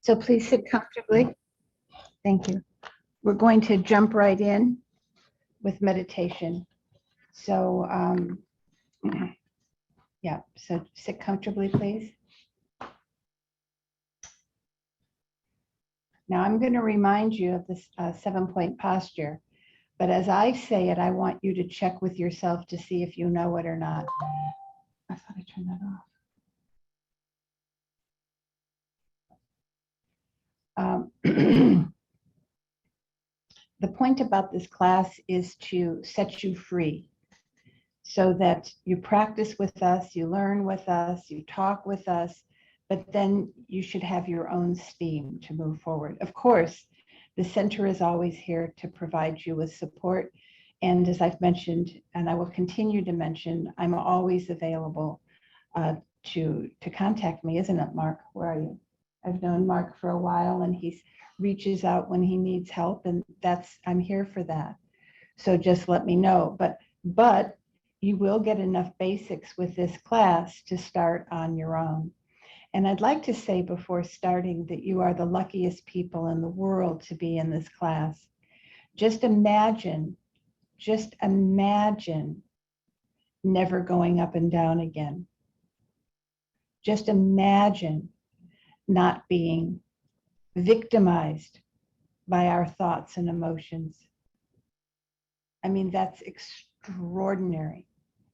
So please sit comfortably. Thank you. We're going to jump right in with meditation. So, yeah, so sit comfortably, please. Now I'm going to remind you of this 7-point posture, but as I say it, I want you to check with yourself to see if you know it or not. I thought I turned that off. The point about this class is to set you free so that you practice with us, you learn with us, you talk with us, but then you should have your own steam to move forward. Of course, the center is always here to provide you with support. And as I've mentioned, and I will continue to mention, I'm always available to contact me, isn't it, Mark? Where are you? I've known Mark for a while, and he reaches out when he needs help, and I'm here for that. So just let me know. But you will get enough basics with this class to start on your own. And I'd like to say before starting that you are the luckiest people in the world to be in this class. Just imagine never going up and down again. Just imagine not being victimized by our thoughts and emotions. I mean, that's extraordinary.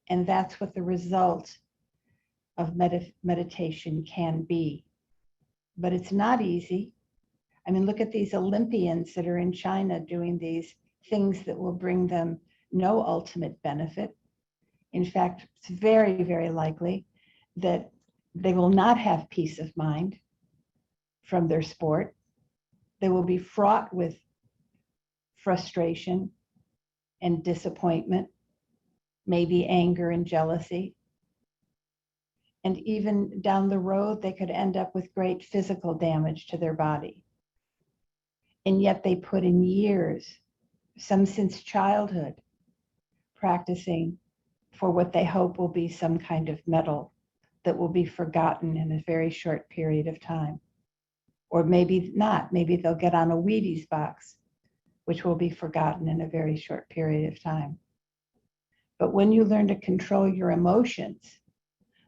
And that's what the result of meditation can be. But it's not easy. I mean, look at these Olympians that are in China doing these things that will bring them no ultimate benefit. In fact, it's very, very likely that they will not have peace of mind from their sport. They will be fraught with frustration and disappointment, maybe anger and jealousy. And even down the road, they could end up with great physical damage to their body. And yet they put in years, some since childhood, practicing for what they hope will be some kind of medal that will be forgotten in a very short period of time. Or maybe not, maybe they'll get on a Wheaties box, which will be forgotten in a very short period of time. But when you learn to control your emotions,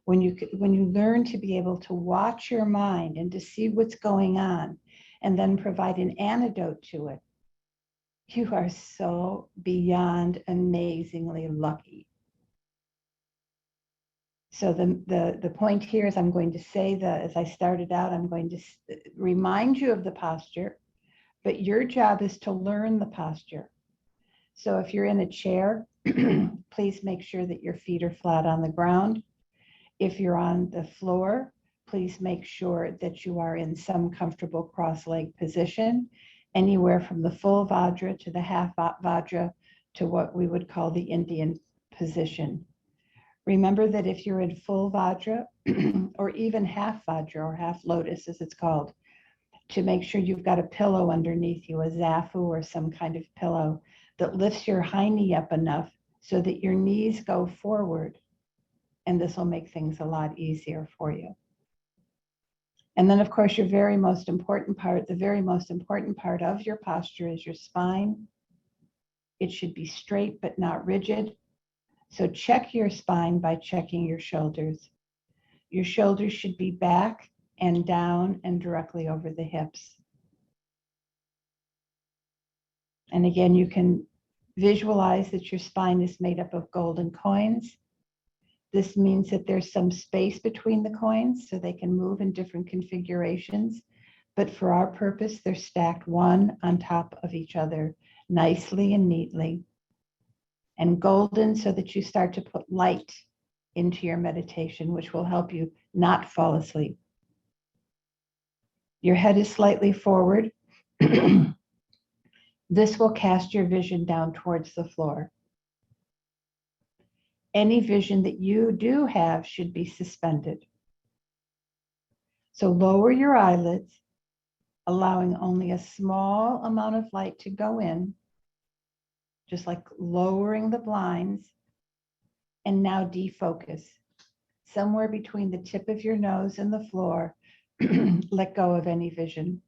when you learn to be able to watch your mind and to see what's going on and then provide an antidote to it, you are so beyond amazingly lucky. So the point here is I'm going to say that as I started out, I'm going to remind you of the posture, but your job is to learn the posture. So if you're in a chair, please make sure that your feet are flat on the ground. If you're on the floor, please make sure that you are in some comfortable cross-leg position, anywhere from the full Vajra to the half Vajra to what we would call the Indian position. Remember that if you're in full Vajra or even half Vajra or half lotus as it's called, to make sure you've got a pillow underneath you, a zafu or some kind of pillow that lifts your high knee up enough so that your knees go forward. And this will make things a lot easier for you. And then, of course, the very most important part of your posture is your spine. It should be straight but not rigid. So check your spine by checking your shoulders. Your shoulders should be back and down and directly over the hips. And again, you can visualize that your spine is made up of golden coins. This means that there's some space between the coins so they can move in different configurations. But for our purpose, they're stacked one on top of each other nicely and neatly. And golden so that you start to put light into your meditation, which will help you not fall asleep. Your head is slightly forward. This will cast your vision down towards the floor. Any vision that you do have should be suspended. So lower your eyelids, allowing only a small amount of light to go in, just like lowering the blinds, and now defocus. Somewhere between the tip of your nose and the floor, Let go of any vision.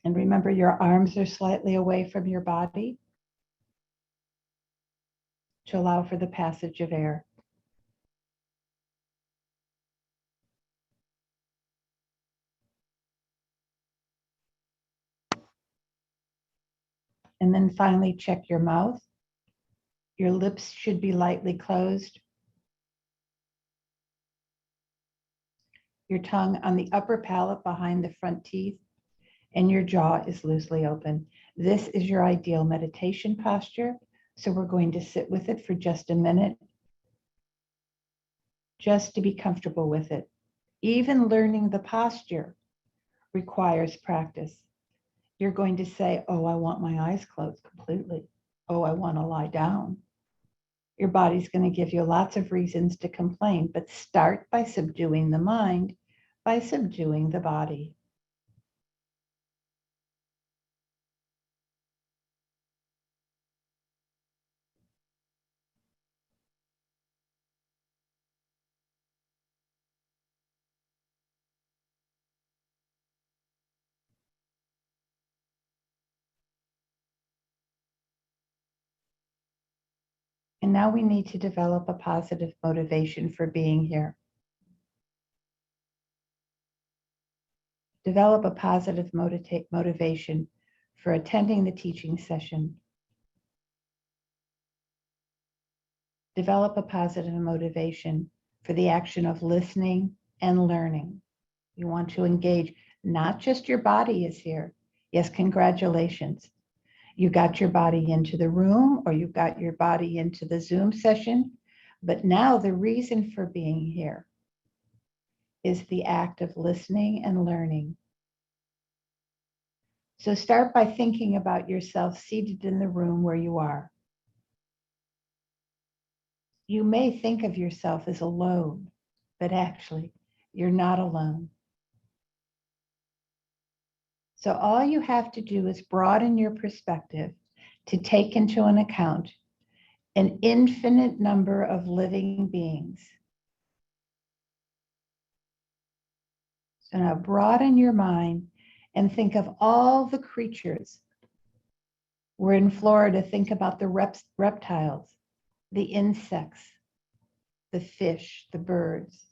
And remember, your arms are slightly away from your body to allow for the passage of air. And then finally, check your mouth. Your lips should be lightly closed. Your tongue on the upper palate behind the front teeth, and your jaw is loosely open. This is your ideal meditation posture. So we're going to sit with it for just a minute, just to be comfortable with it. Even learning the posture requires practice. You're going to say, oh, I want my eyes closed completely. Oh, I want to lie down. Your body's going to give you lots of reasons to complain, but start by subduing the mind, by subduing the body. And now we need to develop a positive motivation for being here. Develop a positive motivation for attending the teaching session. Develop a positive motivation for the action of listening and learning. You want to engage, not just your body is here. Yes, congratulations. You got your body into the room, or you got your body into the Zoom session. But now the reason for being here is the act of listening and learning. So start by thinking about yourself seated in the room where you are. You may think of yourself as alone, but actually, you're not alone. So all you have to do is broaden your perspective to take into an account an infinite number of living beings. So now broaden your mind and think of all the creatures. We're in Florida, think about the reptiles, the insects, the fish, the birds.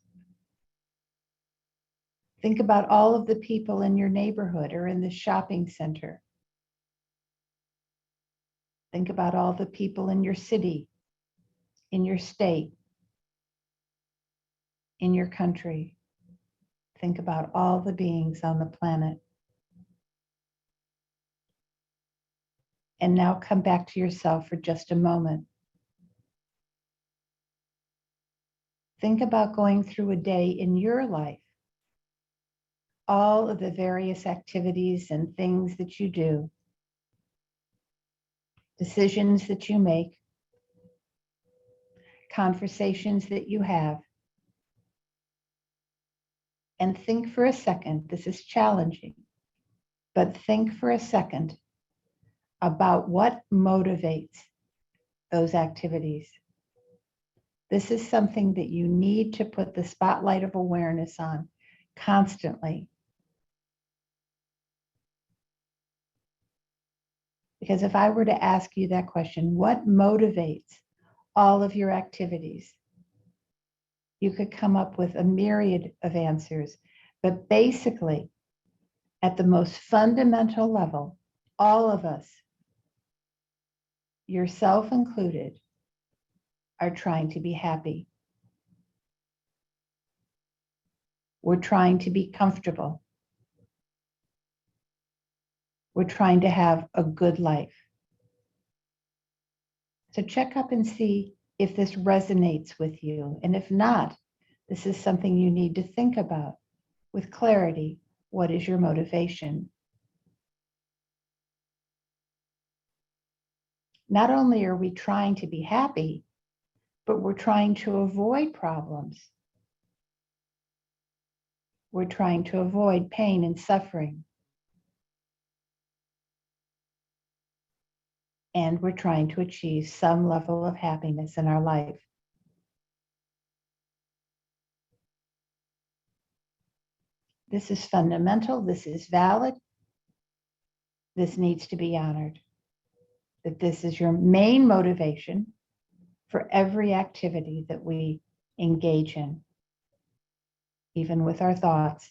Think about all of the people in your neighborhood or in the shopping center. Think about all the people in your city, in your state, in your country. Think about all the beings on the planet. And now come back to yourself for just a moment. Think about going through a day in your life. All of the various activities and things that you do, decisions that you make, conversations that you have. And think for a second, this is challenging, but think for a second about what motivates those activities. This is something that you need to put the spotlight of awareness on constantly. Because if I were to ask you that question, what motivates all of your activities? You could come up with a myriad of answers, but basically, at the most fundamental level, all of us, yourself included, are trying to be happy. We're trying to be comfortable. We're trying to have a good life. So check up and see if this resonates with you. And if not, this is something you need to think about with clarity. What is your motivation? Not only are we trying to be happy, but we're trying to avoid problems. We're trying to avoid pain and suffering. and we're trying to achieve some level of happiness in our life. This is fundamental. This is valid. This needs to be honored. That this is your main motivation for every activity that we engage in, even with our thoughts.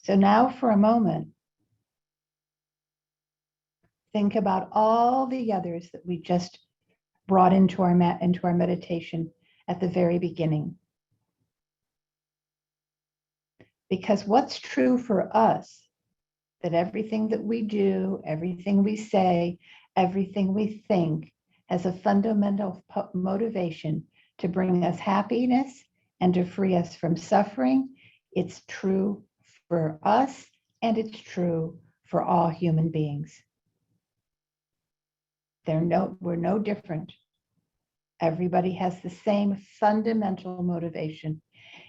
So now for a moment, think about all the others that we just brought into our meditation at the very beginning. Because what's true for us, that everything that we do, everything we say, everything we think has a fundamental motivation to bring us happiness and to free us from suffering. It's true for us, and it's true for all human beings. We're no different. Everybody has the same fundamental motivation.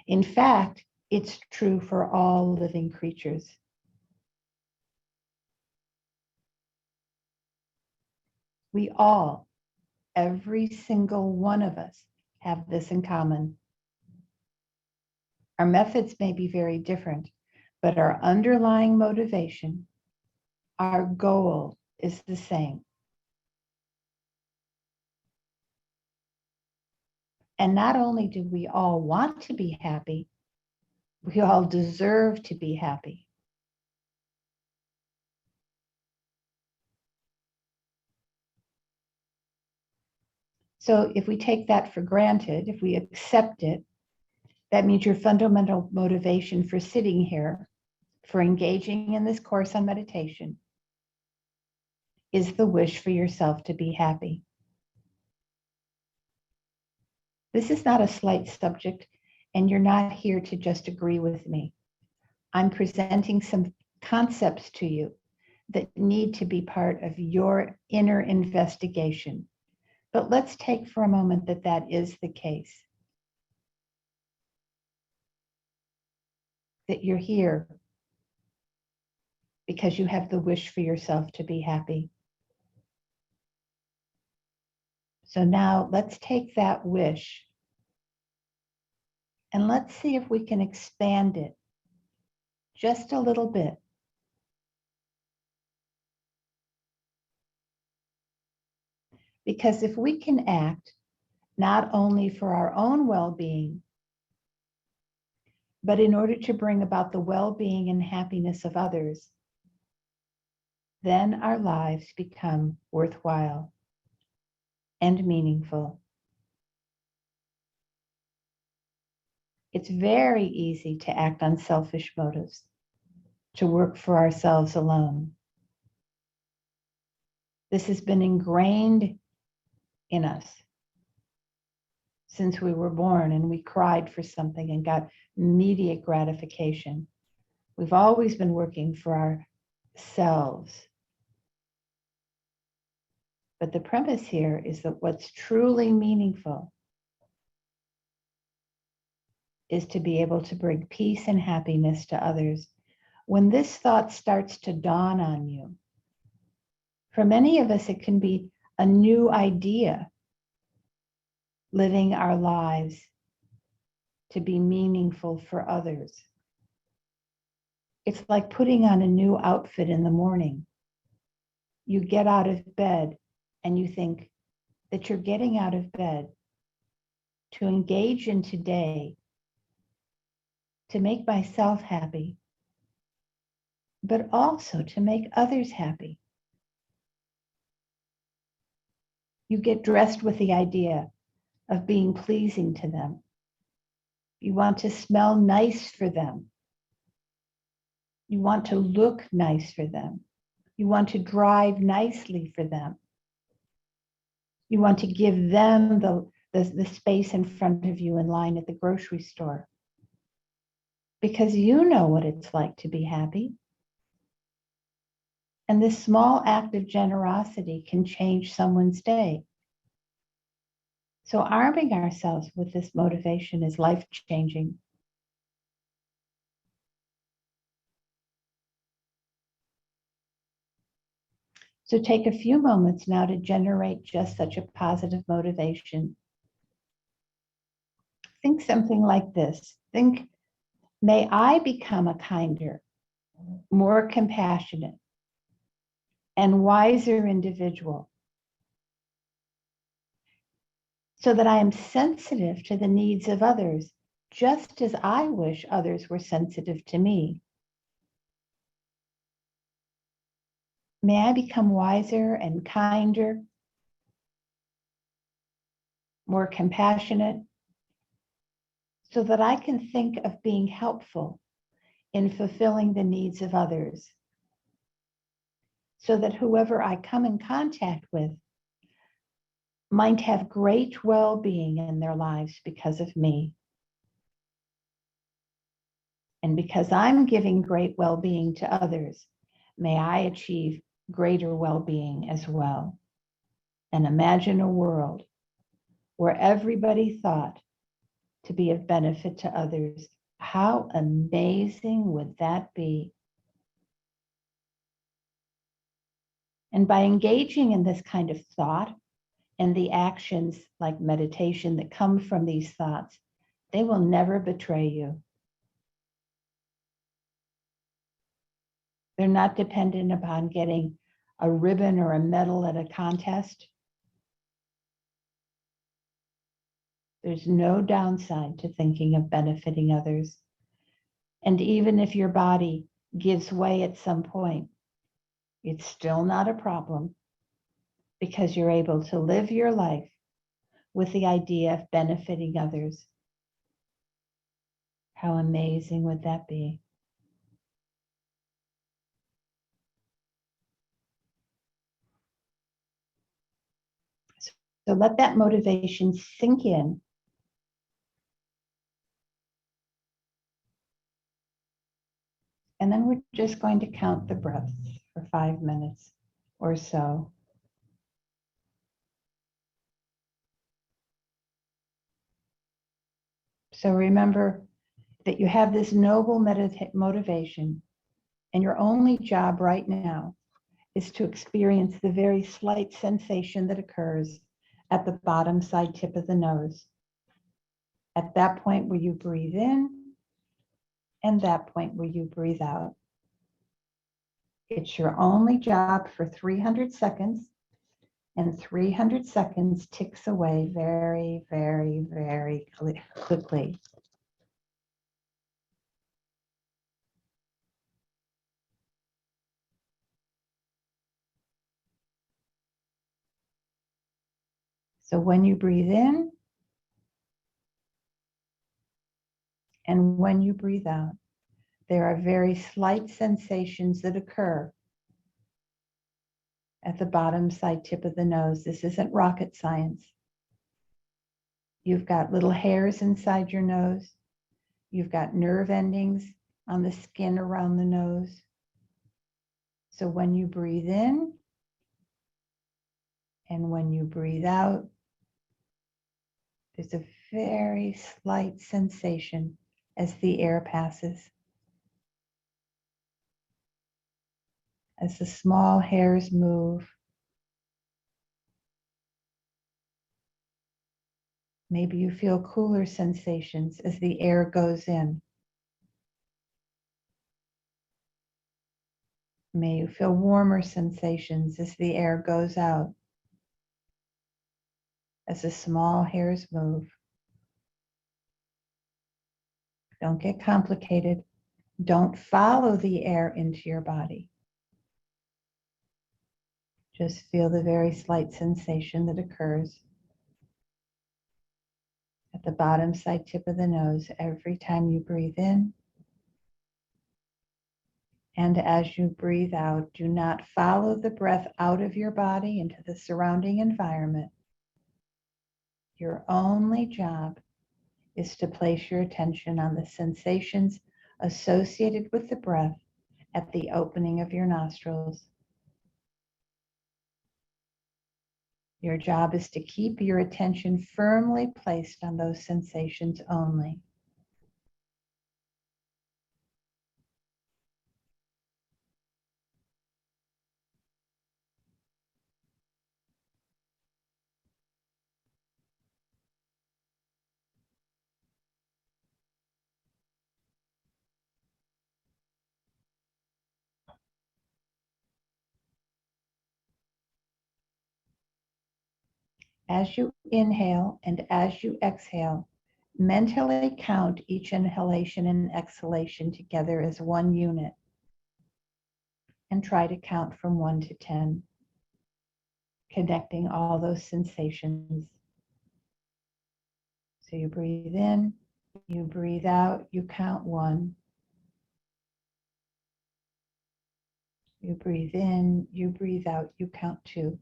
In fact, it's true for all living creatures. We all, every single one of us, have this in common. Our methods may be very different, but our underlying motivation, our goal is the same. And not only do we all want to be happy, we all deserve to be happy. So if we take that for granted, if we accept it, that means your fundamental motivation for sitting here, for engaging in this course on meditation, is the wish for yourself to be happy. This is not a slight subject, and you're not here to just agree with me. I'm presenting some concepts to you that need to be part of your inner investigation. But let's take for a moment that that is the case. That you're here because you have the wish for yourself to be happy. So now let's take that wish and let's see if we can expand it just a little bit. Because if we can act not only for our own well-being, but in order to bring about the well-being and happiness of others, then our lives become worthwhile and meaningful. It's very easy to act on selfish motives, to work for ourselves alone. This has been ingrained in us since we were born, and we cried for something and got immediate gratification. We've always been working for ourselves. But the premise here is that what's truly meaningful is to be able to bring peace and happiness to others. When this thought starts to dawn on you, for many of us, it can be a new idea, living our lives to be meaningful for others. It's like putting on a new outfit in the morning. You get out of bed and you think that you're getting out of bed to engage in today, to make myself happy, but also to make others happy. You get dressed with the idea of being pleasing to them. You want to smell nice for them. You want to look nice for them. You want to drive nicely for them. You want to give them the space in front of you in line at the grocery store. Because you know what it's like to be happy. And this small act of generosity can change someone's day. So arming ourselves with this motivation is life-changing. So take a few moments now to generate just such a positive motivation. Think something like this. Think, may I become a kinder, more compassionate, and wiser individual, so that I am sensitive to the needs of others, just as I wish others were sensitive to me. May I become wiser and kinder, more compassionate, so that I can think of being helpful in fulfilling the needs of others, so that whoever I come in contact with might have great well-being in their lives because of me. And because I'm giving great well-being to others, may I achieve greater well-being as well. And imagine a world where everybody thought to be of benefit to others. How amazing would that be? And by engaging in this kind of thought and the actions like meditation that come from these thoughts, they will never betray you. They're not dependent upon getting a ribbon or a medal at a contest. There's no downside to thinking of benefiting others. And even if your body gives way at some point, it's still not a problem, because you're able to live your life with the idea of benefiting others. How amazing would that be? So let that motivation sink in. And then we're just going to count the breaths for 5 minutes or so. So remember that you have this noble motivation, and your only job right now is to experience the very slight sensation that occurs at the bottom side tip of the nose. At that point where you breathe in, and that point where you breathe out. It's your only job for 300 seconds, and 300 seconds ticks away very, very, very quickly. So when you breathe in and when you breathe out, there are very slight sensations that occur at the bottom side tip of the nose. This isn't rocket science. You've got little hairs inside your nose. You've got nerve endings on the skin around the nose. So when you breathe in and when you breathe out, there's a very slight sensation as the air passes. As the small hairs move, maybe you feel cooler sensations as the air goes in. May you feel warmer sensations as the air goes out. As the small hairs move. Don't get complicated. Don't follow the air into your body. Just feel the very slight sensation that occurs at the bottom side tip of the nose every time you breathe in. And as you breathe out, do not follow the breath out of your body into the surrounding environment. Your only job is to place your attention on the sensations associated with the breath at the opening of your nostrils. Your job is to keep your attention firmly placed on those sensations only. As you inhale and as you exhale, mentally count each inhalation and exhalation together as one unit and try to count from 1 to 10, connecting all those sensations. So you breathe in, you breathe out, you count 1. You breathe in, you breathe out, you count 2.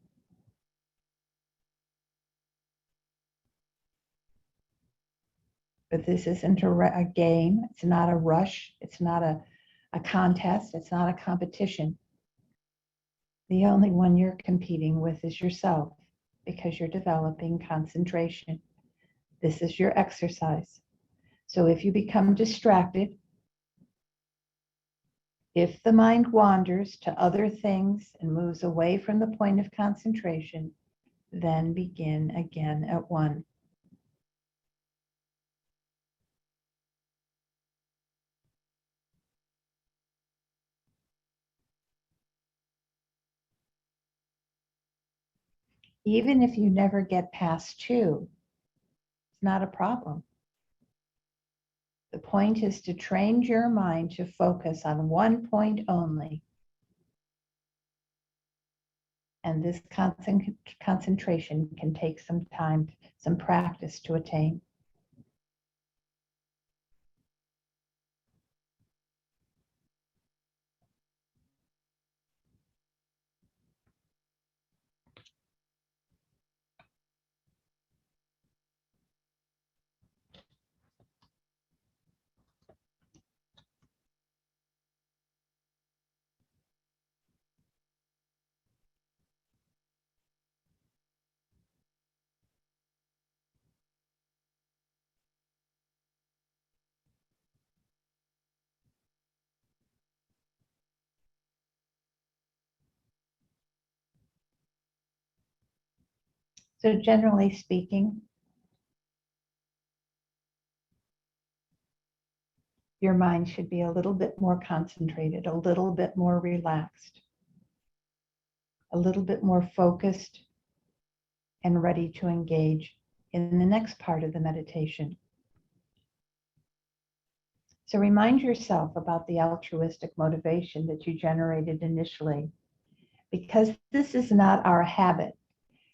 But this isn't a game. It's not a rush. It's not a contest. It's not a competition. The only one you're competing with is yourself because you're developing concentration. This is your exercise. So if you become distracted, if the mind wanders to other things and moves away from the point of concentration, then begin again at 1. Even if you never get past 2, it's not a problem. The point is to train your mind to focus on one point only. And this concentration can take some time, some practice to attain. So generally speaking, your mind should be a little bit more concentrated, a little bit more relaxed, a little bit more focused and ready to engage in the next part of the meditation. So remind yourself about the altruistic motivation that you generated initially, because this is not our habit,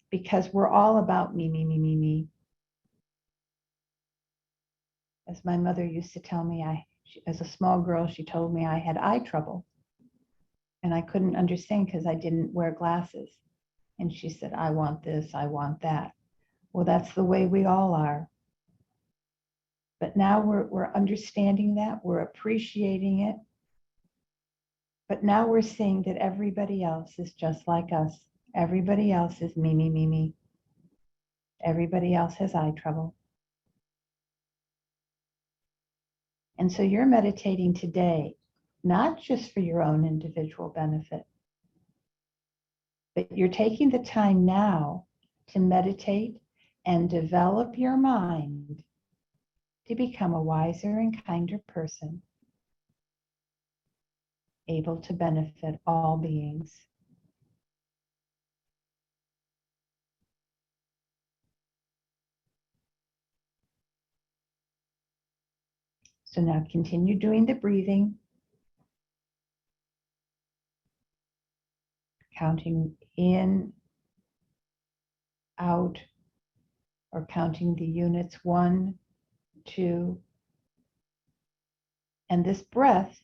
because we're all about me, me, me, me, me. As my mother used to tell me, as a small girl, she told me I had eye trouble. And I couldn't understand because I didn't wear glasses. And she said, I want this, I want that. Well, that's the way we all are. But now we're understanding that, we're appreciating it. But now we're seeing that everybody else is just like us. Everybody else is me, me, me, me. Everybody else has eye trouble. And so you're meditating today, not just for your own individual benefit, but you're taking the time now to meditate and develop your mind to become a wiser and kinder person, able to benefit all beings. So now continue doing the breathing, counting in, out, or counting the units 1, 2. And this breath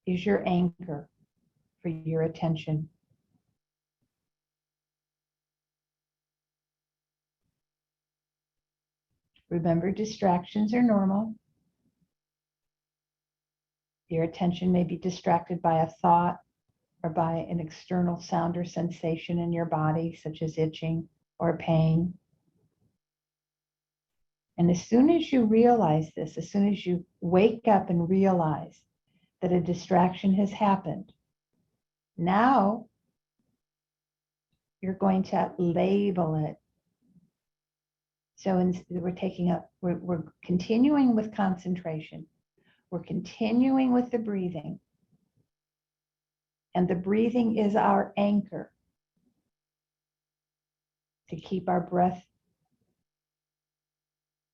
is your anchor for your attention. Remember, distractions are normal. Your attention may be distracted by a thought or by an external sound or sensation in your body, such as itching or pain. And as soon as you realize this, as soon as you wake up and realize that a distraction has happened, now you're going to label it. So we're continuing with concentration. We're continuing with the breathing. And the breathing is our anchor. to keep our breath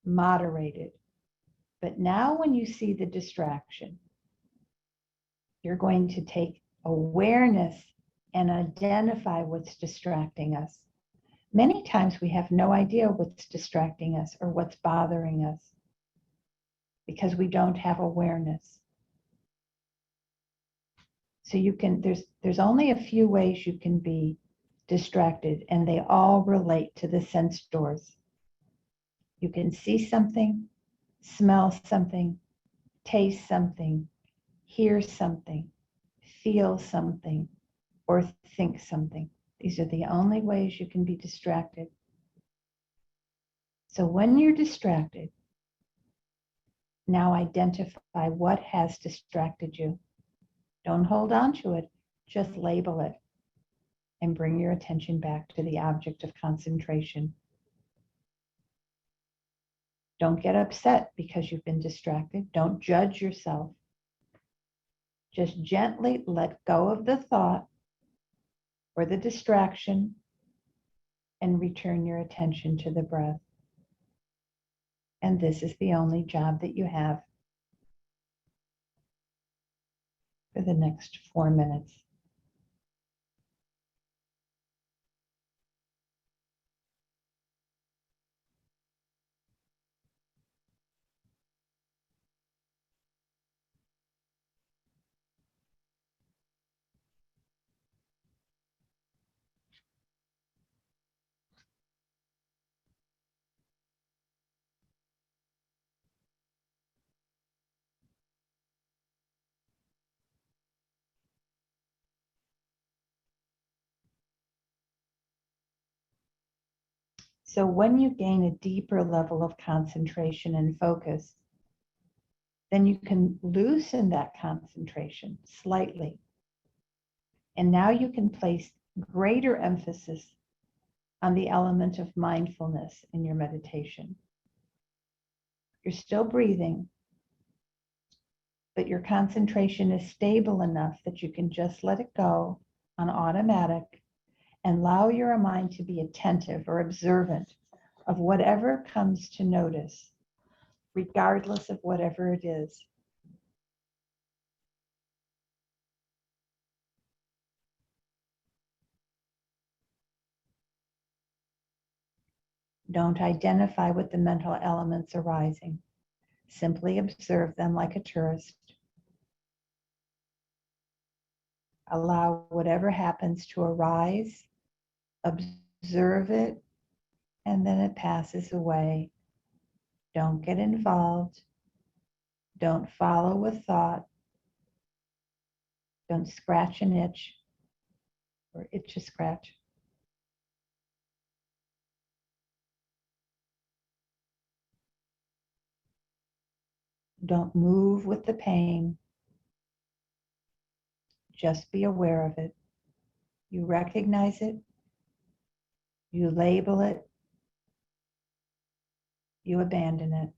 moderated. But now when you see the distraction, you're going to take awareness and identify what's distracting us. Many times we have no idea what's distracting us or what's bothering us because we don't have awareness. So there's only a few ways you can be distracted, and they all relate to the sense doors. You can see something, smell something, taste something, hear something, feel something, or think something. These are the only ways you can be distracted. So when you're distracted, now identify what has distracted you. Don't hold on to it, just label it and bring your attention back to the object of concentration. Don't get upset because you've been distracted. Don't judge yourself. Just gently let go of the thought or the distraction and return your attention to the breath. And this is the only job that you have for the next 4 minutes. So when you gain a deeper level of concentration and focus, then you can loosen that concentration slightly. And now you can place greater emphasis on the element of mindfulness in your meditation. You're still breathing, but your concentration is stable enough that you can just let it go on automatic and allow your mind to be attentive or observant of whatever comes to notice, regardless of whatever it is. Don't identify with the mental elements arising. Simply observe them like a tourist. Allow whatever happens to arise, observe it, and then it passes away. Don't get involved. Don't follow with thought. Don't scratch an itch or itch a scratch. Don't move with the pain. Just be aware of it. You recognize it. You label it. You abandon it.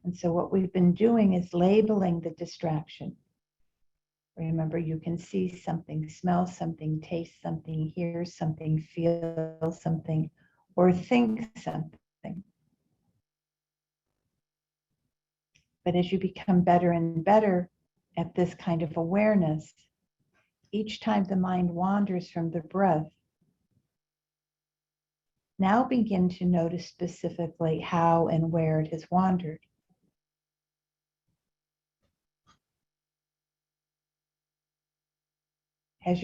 And so what we've been doing is labeling the distraction. Remember, you can see something, smell something, taste something, hear something, feel something, or think something. But as you become better and better at this kind of awareness, each time the mind wanders from the breath, now begin to notice specifically how and where it has wandered. Has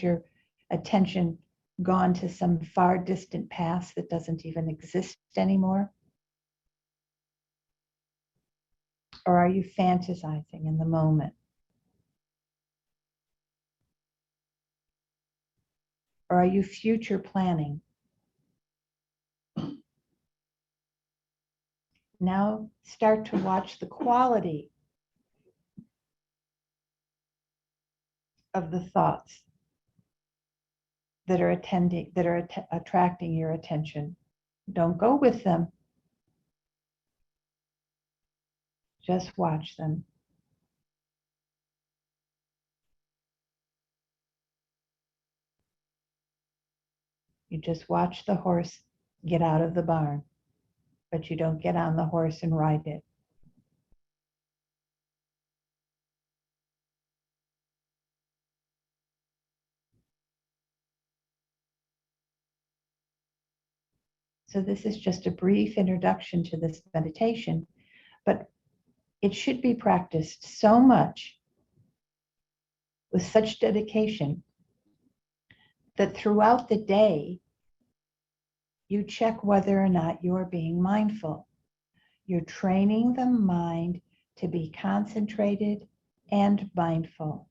your attention gone to some far distant past that doesn't even exist anymore? Or are you fantasizing in the moment? or are you future planning? Now start to watch the quality of the thoughts that are attracting your attention. Don't go with them. Just watch them. You just watch the horse get out of the barn, but you don't get on the horse and ride it. So this is just a brief introduction to this meditation, but it should be practiced so much with such dedication that throughout the day, you check whether or not you're being mindful. You're training the mind to be concentrated and mindful.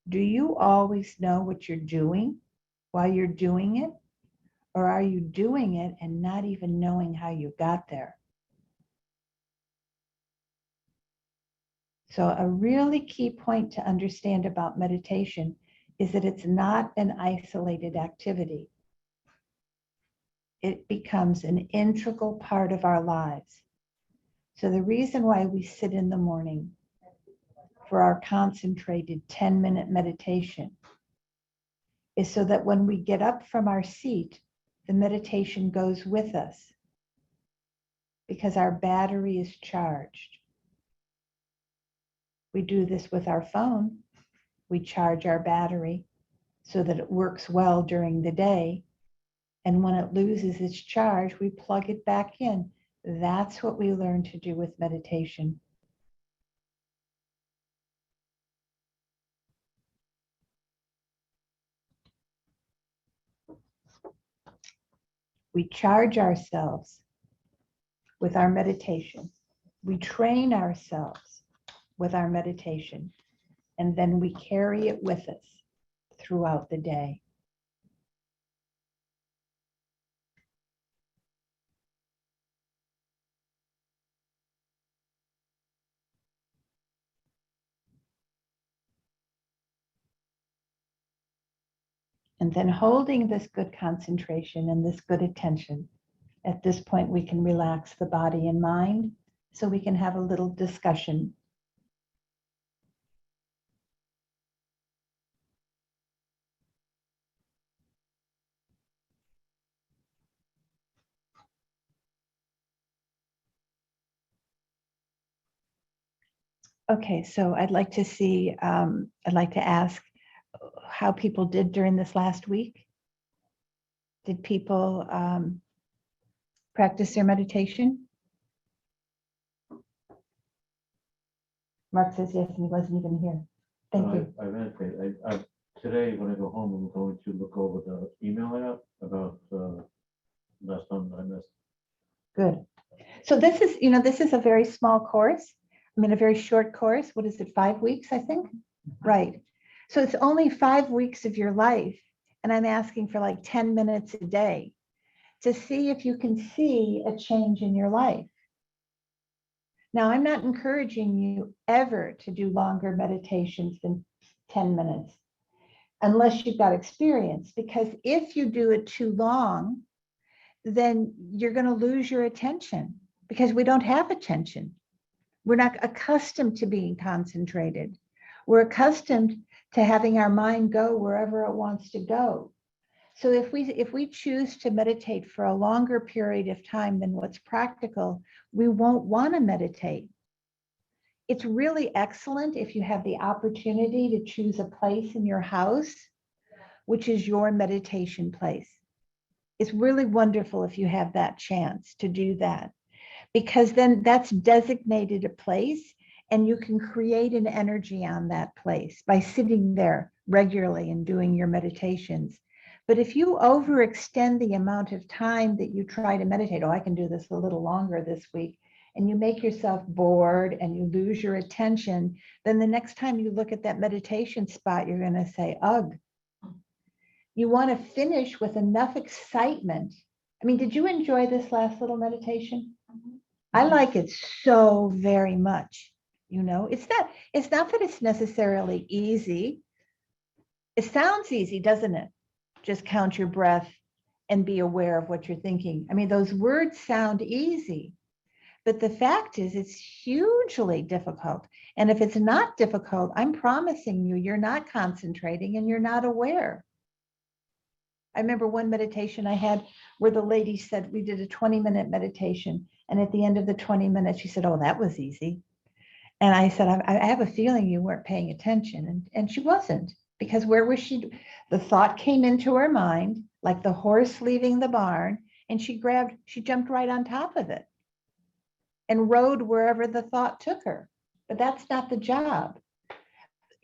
Do you always know what you're doing while you're doing it? Or are you doing it and not even knowing how you got there? So a really key point to understand about meditation is that it's not an isolated activity. It becomes an integral part of our lives. So the reason why we sit in the morning for our concentrated 10-minute meditation is so that when we get up from our seat, the meditation goes with us because our battery is charged. We do this with our phone. We charge our battery so that it works well during the day. And when it loses its charge, we plug it back in. That's what we learn to do with meditation. We charge ourselves with our meditation. We train ourselves with our meditation, and then we carry it with us throughout the day. And then holding this good concentration and this good attention, at this point we can relax the body and mind so we can have a little discussion. Okay, so I'd like to ask how people did during this last week. Did people practice their meditation? Mark says yes, and he wasn't even here. Thank you. I meditate. Today, when I go home, I'm going to look over the email I got about last time I missed. Good. So this is a very small course. I mean, a very short course. What is it, 5 weeks, I think? Right. So it's only 5 weeks of your life. And I'm asking for like 10 minutes a day to see if you can see a change in your life. Now, I'm not encouraging you ever to do longer meditations than 10 minutes, unless you've got experience, because if you do it too long, then you're going to lose your attention because we don't have attention. We're not accustomed to being concentrated. We're accustomed to having our mind go wherever it wants to go. So if we choose to meditate for a longer period of time than what's practical, we won't want to meditate. It's really excellent if you have the opportunity to choose a place in your house, which is your meditation place. It's really wonderful if you have that chance to do that, because then that's designated a place and you can create an energy on that place by sitting there regularly and doing your meditations. But if you overextend the amount of time that you try to meditate, I can do this a little longer this week, and you make yourself bored and you lose your attention, then the next time you look at that meditation spot, you're going to say, ugh, You want to finish with enough excitement. I mean, did you enjoy this last little meditation? I like it so very much. It's not that it's necessarily easy. It sounds easy, doesn't it? Just count your breath and be aware of what you're thinking. I mean, those words sound easy, but the fact is it's hugely difficult. And if it's not difficult, I'm promising you, you're not concentrating and you're not aware. I remember one meditation I had where the lady said, we did a 20-minute meditation. And at the end of the 20 minutes, she said, oh, that was easy. And I said, I have a feeling you weren't paying attention. And she wasn't, because where was she? The thought came into her mind, like the horse leaving the barn, and she jumped right on top of it and rode wherever the thought took her. But that's not the job.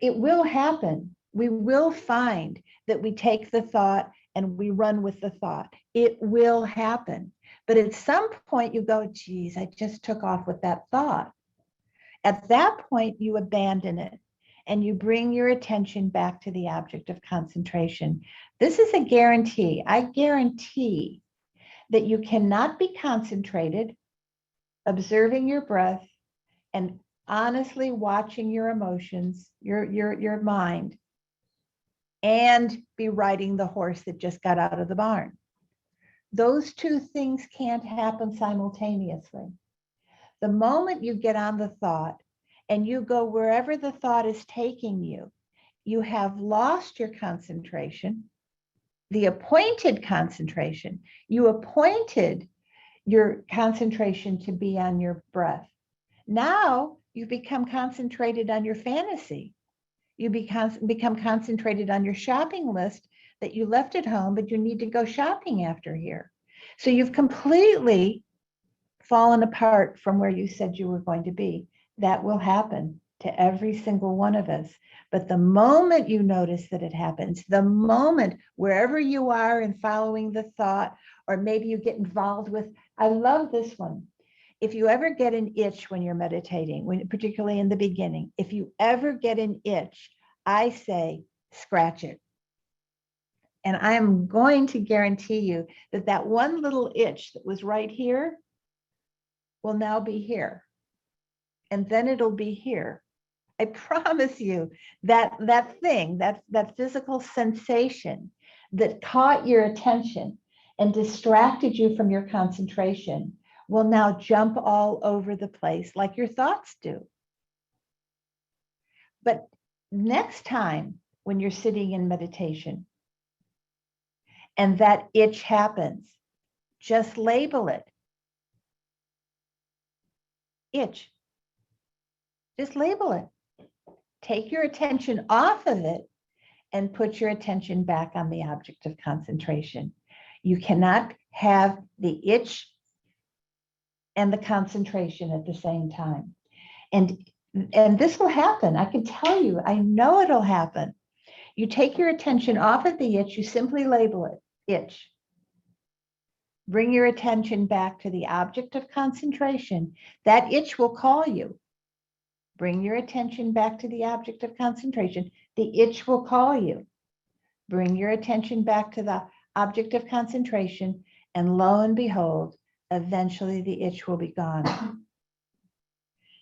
It will happen. We will find that we take the thought and we run with the thought. It will happen. But at some point you go, geez, I just took off with that thought. At that point, you abandon it and you bring your attention back to the object of concentration. This is a guarantee. I guarantee that you cannot be concentrated, observing your breath, and honestly watching your emotions, your mind, and be riding the horse that just got out of the barn. Those two things can't happen simultaneously. The moment you get on the thought and you go wherever the thought is taking you, you have lost your concentration, the appointed concentration. You appointed your concentration to be on your breath. Now you become concentrated on your fantasy. You become concentrated on your shopping list that you left at home, but you need to go shopping after here. So you've completely fallen apart from where you said you were going to be. That will happen to every single one of us. But the moment you notice that it happens, the moment wherever you are in following the thought, or maybe you get involved with, I love this one. If you ever get an itch when you're meditating, particularly in the beginning, if you ever get an itch, I say, scratch it. And I'm going to guarantee you that that one little itch that was right here will now be here. And then it'll be here. I promise you that that physical sensation that caught your attention and distracted you from your concentration will now jump all over the place like your thoughts do. But next time when you're sitting in meditation and that itch happens, just label it. Itch. Just label it. Take your attention off of it and put your attention back on the object of concentration. You cannot have the itch and the concentration at the same time. And this will happen. I can tell you, I know it'll happen. You take your attention off of the itch, you simply label it, itch. Bring your attention back to the object of concentration. That itch will call you. Bring your attention back to the object of concentration. The itch will call you. Bring your attention back to the object of concentration, and lo and behold, eventually the itch will be gone.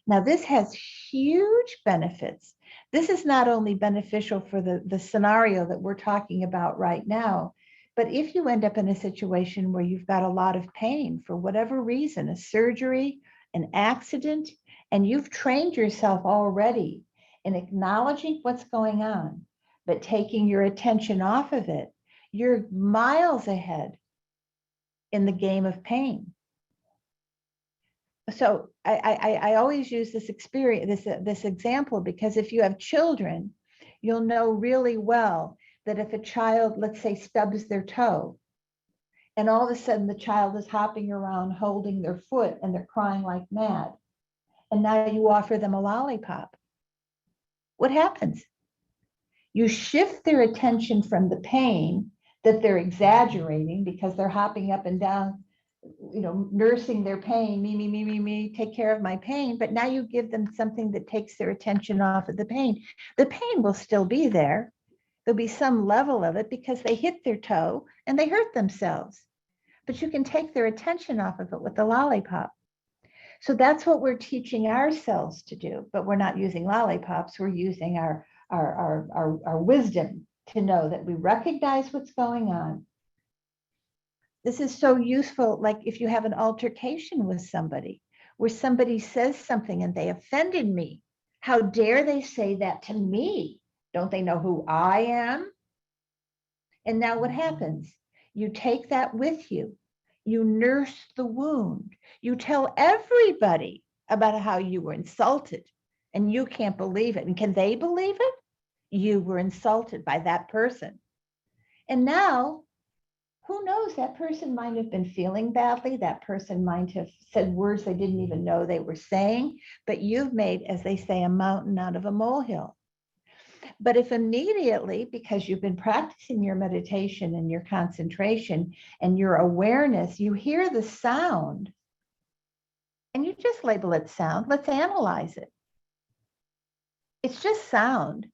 Now, this has huge benefits. This is not only beneficial for the scenario that we're talking about right now, but if you end up in a situation where you've got a lot of pain for whatever reason, a surgery, an accident, and you've trained yourself already in acknowledging what's going on, but taking your attention off of it, you're miles ahead in the game of pain. So I always use this experience, this example, because if you have children, you'll know really well that if a child, let's say, stubs their toe, and all of a sudden the child is hopping around holding their foot and they're crying like mad, and now you offer them a lollipop, what happens? You shift their attention from the pain that they're exaggerating because they're hopping up and down, nursing their pain, me, take care of my pain. But now you give them something that takes their attention off of the pain. The pain will still be there. There'll be some level of it because they hit their toe and they hurt themselves. But you can take their attention off of it with the lollipop. So that's what we're teaching ourselves to do, but we're not using lollipops. We're using our wisdom to know that we recognize what's going on. This is so useful, like if you have an altercation with somebody, where somebody says something and they offended me. How dare they say that to me? Don't they know who I am? And now what happens? You take that with you. You nurse the wound. You tell everybody about how you were insulted and you can't believe it. And can they believe it? You were insulted by that person. And now, who knows? That person might have been feeling badly. That person might have said words they didn't even know they were saying, but you've made, as they say, a mountain out of a molehill. But if immediately, because you've been practicing your meditation and your concentration and your awareness, you hear the sound and you just label it sound, let's analyze it. It's just sound.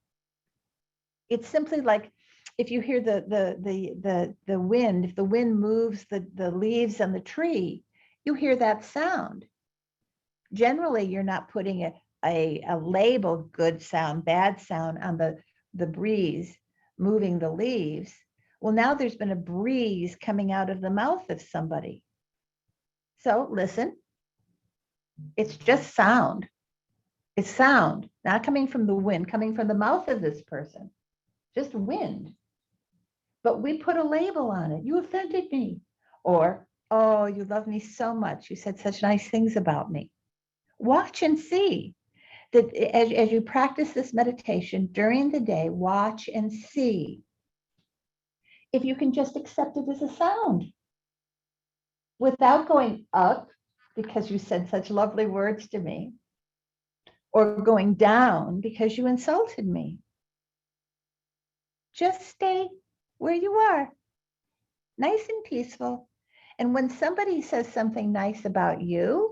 It's simply like if you hear the wind, if the wind moves the leaves on the tree, you hear that sound. Generally, you're not putting a label, good sound, bad sound, on the breeze moving the leaves. Well, now there's been a breeze coming out of the mouth of somebody. So listen, it's just sound. It's sound, not coming from the wind, coming from the mouth of this person, just wind. But we put a label on it. You offended me. Or, oh, you love me so much. You said such nice things about me. Watch and see that as you practice this meditation during the day, watch and see if you can just accept it as a sound without going up because you said such lovely words to me, or going down because you insulted me. Just stay where you are, nice and peaceful. And when somebody says something nice about you,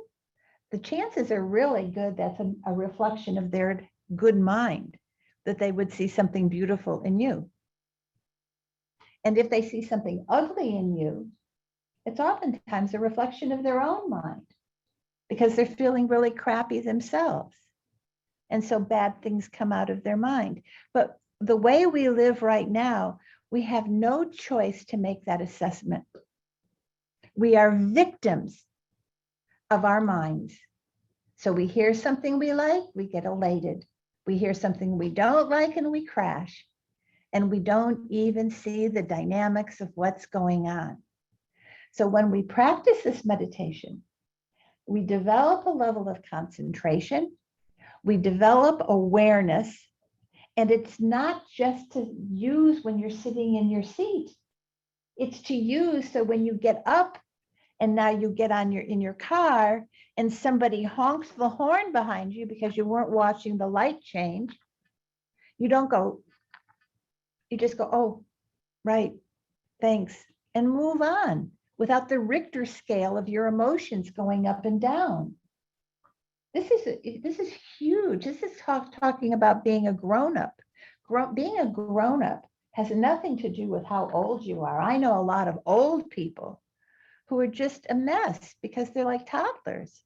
the chances are really good that's a reflection of their good mind, that they would see something beautiful in you. And if they see something ugly in you, it's oftentimes a reflection of their own mind because they're feeling really crappy themselves. And so bad things come out of their mind. But the way we live right now, we have no choice to make that assessment. We are victims of our minds. So we hear something we like, we get elated. We hear something we don't like and we crash. And we don't even see the dynamics of what's going on. So when we practice this meditation, we develop a level of concentration, we develop awareness, and it's not just to use when you're sitting in your seat. It's to use so when you get up and now you get in your car and somebody honks the horn behind you because you weren't watching the light change, you don't go, you just go, oh, right, thanks, and move on without the Richter scale of your emotions going up and down. This is huge. This is talking about being a grown-up. Being a grown-up has nothing to do with how old you are. I know a lot of old people who are just a mess because they're like toddlers.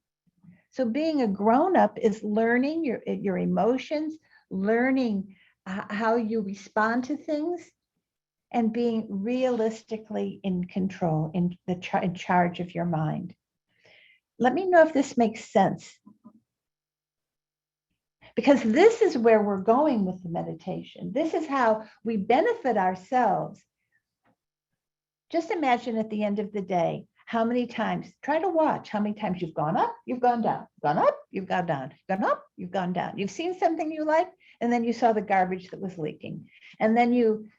So being a grown-up is learning your emotions, learning how you respond to things, and being realistically in control, in charge of your mind. Let me know if this makes sense. Because this is where we're going with the meditation. This is how we benefit ourselves. Just imagine at the end of the day, how many times, try to watch how many times you've gone up, you've gone down, gone up, you've gone down, gone up, you've gone down. You've seen something you like, and then you saw the garbage that was leaking. And then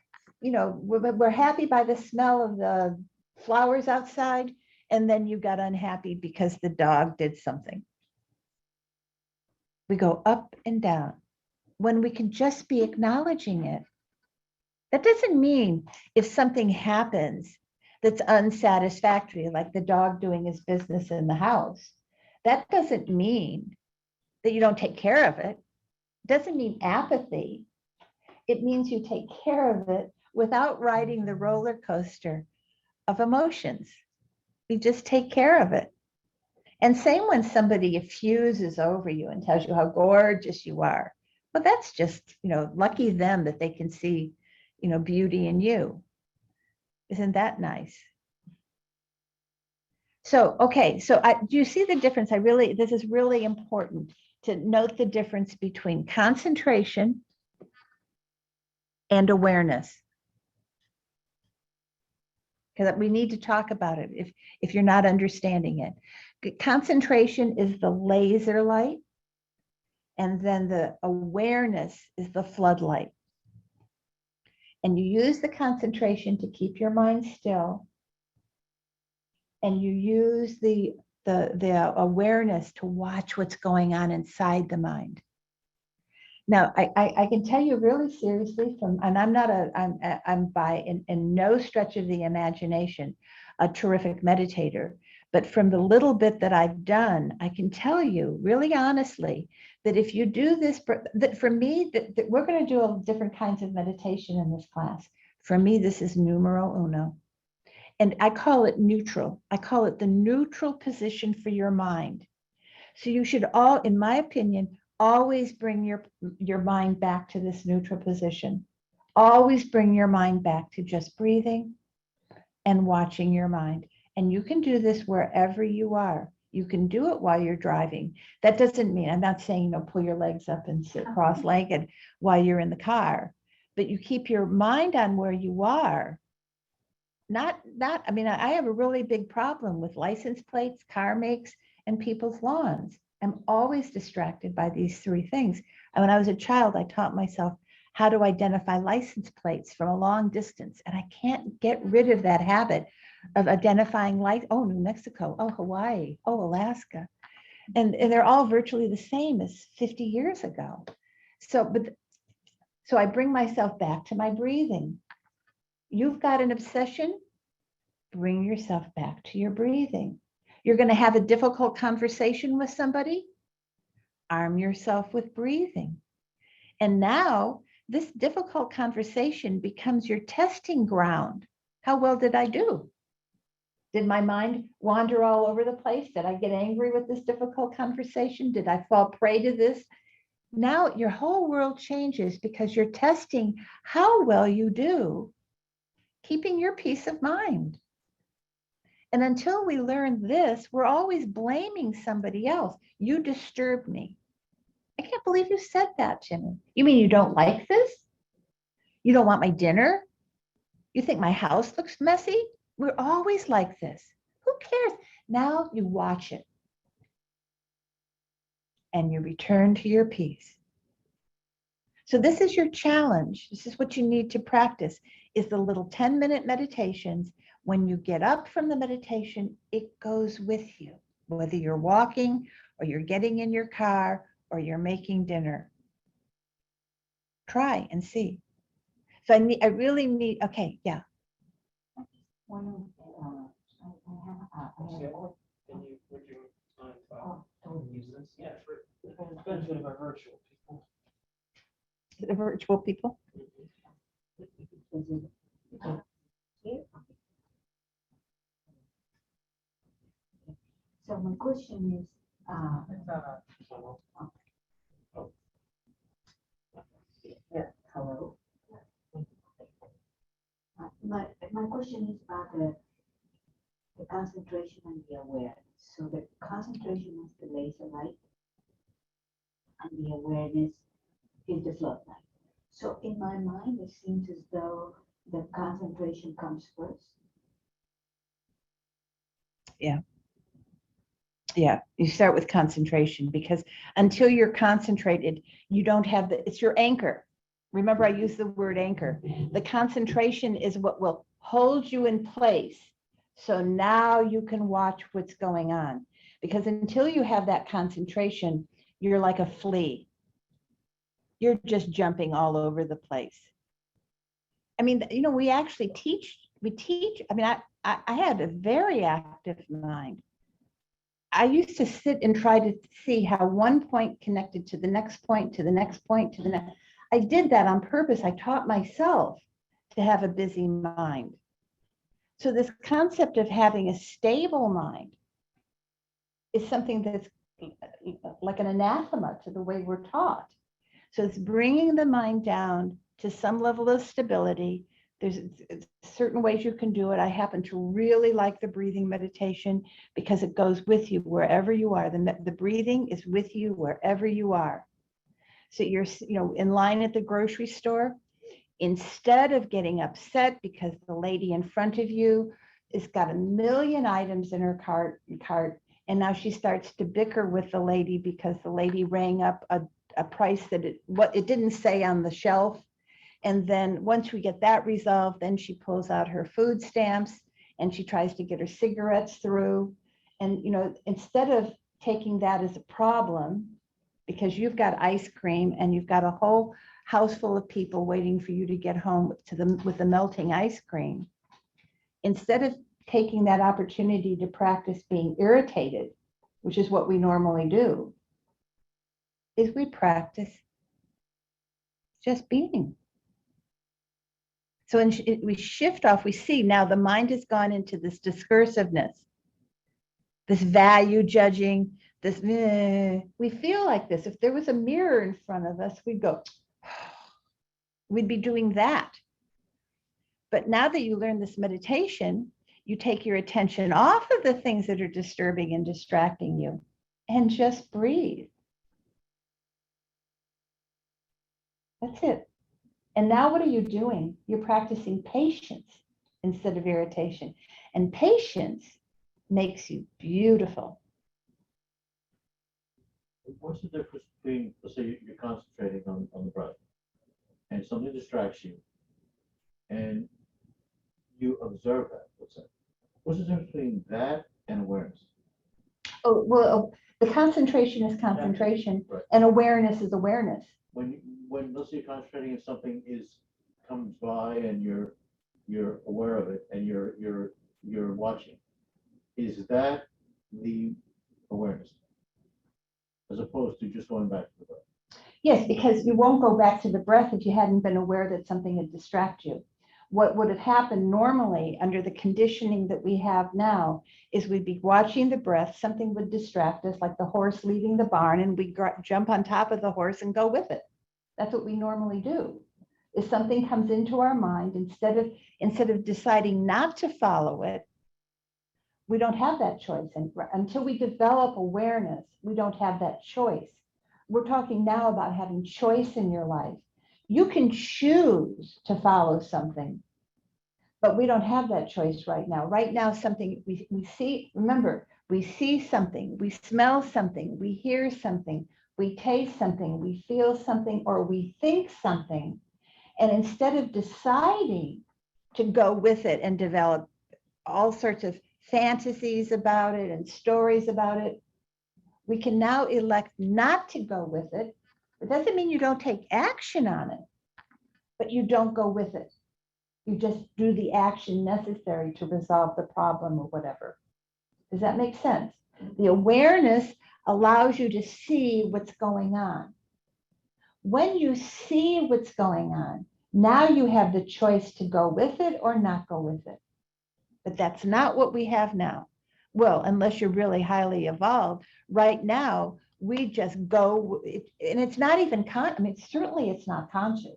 we're happy by the smell of the flowers outside, and then you got unhappy because the dog did something. We go up and down when we can just be acknowledging it. That doesn't mean if something happens that's unsatisfactory, like the dog doing his business in the house, that doesn't mean that you don't take care of it. It doesn't mean apathy. It means you take care of it without riding the roller coaster of emotions. You just take care of it. And same when somebody effuses over you and tells you how gorgeous you are. Well, that's just, lucky them that they can see, beauty in you. Isn't that nice? So, okay, so do you see the difference? This is really important to note the difference between concentration and awareness. Because we need to talk about it if you're not understanding it. Concentration is the laser light, and then the awareness is the floodlight. And you use the concentration to keep your mind still, and you use the awareness to watch what's going on inside the mind. Now, I can tell you really seriously and I'm by in no stretch of the imagination a terrific meditator, but from the little bit that I've done, I can tell you really honestly that if you do this, that for me, that we're going to do all different kinds of meditation in this class. For me, this is numero uno. And I call it neutral. I call it the neutral position for your mind. So you should in my opinion, always bring your mind back to this neutral position. Always bring your mind back to just breathing and watching your mind. And you can do this wherever you are. You can do it while you're driving. That doesn't mean, I'm not saying, pull your legs up and sit cross-legged while you're in the car, but you keep your mind on where you are. I have a really big problem with license plates, car makes, and people's lawns. I'm always distracted by these three things. And when I was a child, I taught myself how to identify license plates from a long distance. And I can't get rid of that habit of identifying New Mexico, Hawaii, Alaska. And they're all virtually the same as 50 years ago. So I bring myself back to my breathing. You've got an obsession, bring yourself back to your breathing. You're going to have a difficult conversation with somebody, arm yourself with breathing. And now this difficult conversation becomes your testing ground. How well did I do? Did my mind wander all over the place? Did I get angry with this difficult conversation? Did I fall prey to this? Now your whole world changes because you're testing how well you do keeping your peace of mind. And until we learn this, we're always blaming somebody else. You disturbed me. I can't believe you said that to me. You mean you don't like this? You don't want my dinner? You think my house looks messy? We're always like this. Who cares? Now you watch it. And you return to your peace. So this is your challenge. This is what you need to practice, is the little 10-minute meditations. When you get up from the meditation, it goes with you, whether you're walking or you're getting in your car or you're making dinner. Try and see. So I really need, okay, yeah. I have Would you mind to use this? Yeah, for the benefit of our virtual people. The virtual people. So my question is, hello. My question is about the concentration and the awareness. So the concentration is the laser light, and the awareness is the floodlight. So in my mind, it seems as though the concentration comes first. Yeah, you start with concentration, because until you're concentrated, you don't have it's your anchor. Remember, I use the word anchor. The concentration is what will hold you in place. So now you can watch what's going on, because until you have that concentration, you're like a flea. You're just jumping all over the place. I mean, we actually teach, I mean, I had a very active mind. I used to sit and try to see how one point connected to the next point, to the next point, to the next. I did that on purpose. I taught myself to have a busy mind. So this concept of having a stable mind is something that's like an anathema to the way we're taught. So it's bringing the mind down to some level of stability. There's certain ways you can do it. I happen to really like the breathing meditation because it goes with you wherever you are. The breathing is with you wherever you are. So you're, in line at the grocery store, instead of getting upset because the lady in front of you has got a million items in her cart, and now she starts to bicker with the lady because the lady rang up a price that it didn't say on the shelf. And then once we get that resolved, then she pulls out her food stamps and she tries to get her cigarettes through. And, instead of taking that as a problem, because you've got ice cream and you've got a whole house full of people waiting for you to get home with the melting ice cream, instead of taking that opportunity to practice being irritated, which is what we normally do, is we practice just being. So we shift off, we see now the mind has gone into this discursiveness, this value judging, this, we feel like this. If there was a mirror in front of us, we'd go, we'd be doing that. But now that you learn this meditation, you take your attention off of the things that are disturbing and distracting you and just breathe. That's it. And now what are you doing? You're practicing patience instead of irritation. And patience makes you beautiful. What's the difference between, let's say you're concentrating on the breath and something distracts you and you observe that, let's say. What's the difference between that and awareness? Oh, well, the concentration is concentration, right. And awareness is awareness. When let's say you're concentrating and something comes by and you're aware of it and you're watching, is that the awareness as opposed to just going back to the breath? Yes, because you won't go back to the breath if you hadn't been aware that something had distracted you. What would have happened normally under the conditioning that we have now is we'd be watching the breath, something would distract us, like the horse leaving the barn, and we jump on top of the horse and go with it. That's what we normally do. If something comes into our mind, instead of deciding not to follow it, we don't have that choice. And until we develop awareness, we don't have that choice. We're talking now about having choice in your life. You can choose to follow something, but we don't have that choice right now. Right now, something we see, remember, we see something, we smell something, we hear something, we taste something, we feel something, or we think something. And instead of deciding to go with it and develop all sorts of fantasies about it and stories about it, we can now elect not to go with it. It doesn't mean you don't take action on it, but you don't go with it. You just do the action necessary to resolve the problem or whatever. Does that make sense? The awareness allows you to see what's going on. When you see what's going on, now you have the choice to go with it or not go with it. But that's not what we have now. Well, unless you're really highly evolved, right now, we just go, and it's not even, certainly it's not conscious.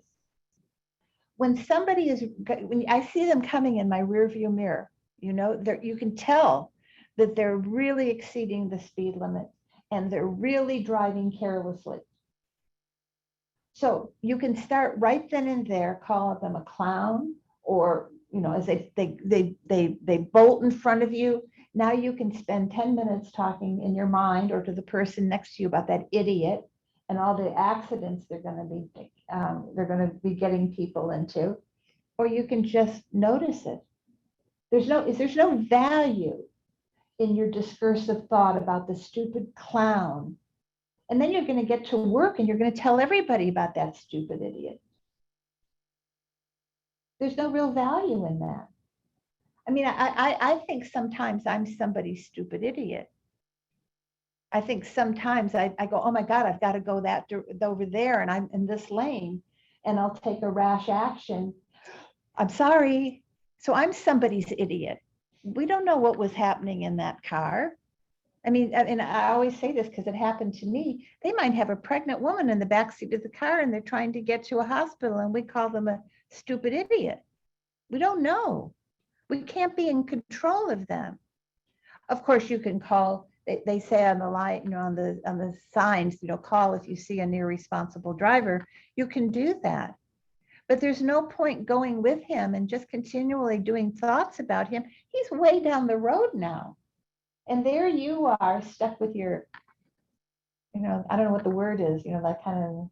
When somebody when I see them coming in my rear view mirror, you can tell that they're really exceeding the speed limit and they're really driving carelessly. So you can start right then and there, call them a clown, or, as they bolt in front of you. Now you can spend 10 minutes talking in your mind or to the person next to you about that idiot and all the accidents they're going to be getting people into, or you can just notice it. There's no value in your discursive thought about the stupid clown. And then you're going to get to work and you're going to tell everybody about that stupid idiot. There's no real value in that. I think sometimes I'm somebody's stupid idiot. I think sometimes I go, oh my God, I've got to go over there and I'm in this lane. and I'll take a rash action. I'm sorry. So I'm somebody's idiot. We don't know what was happening in that car. I mean, and I always say this because it happened to me. They might have a pregnant woman in the backseat of the car and they're trying to get to a hospital and we call them a stupid idiot. We don't know. We can't be in control of them. Of course, you can call, they say on the line, you know, on the signs, you know, call if you see an irresponsible driver. You can do that. But there's no point going with him and just continually doing thoughts about him. He's way down the road now. And there you are stuck with your, you know, I don't know what the word is, you know, that kind of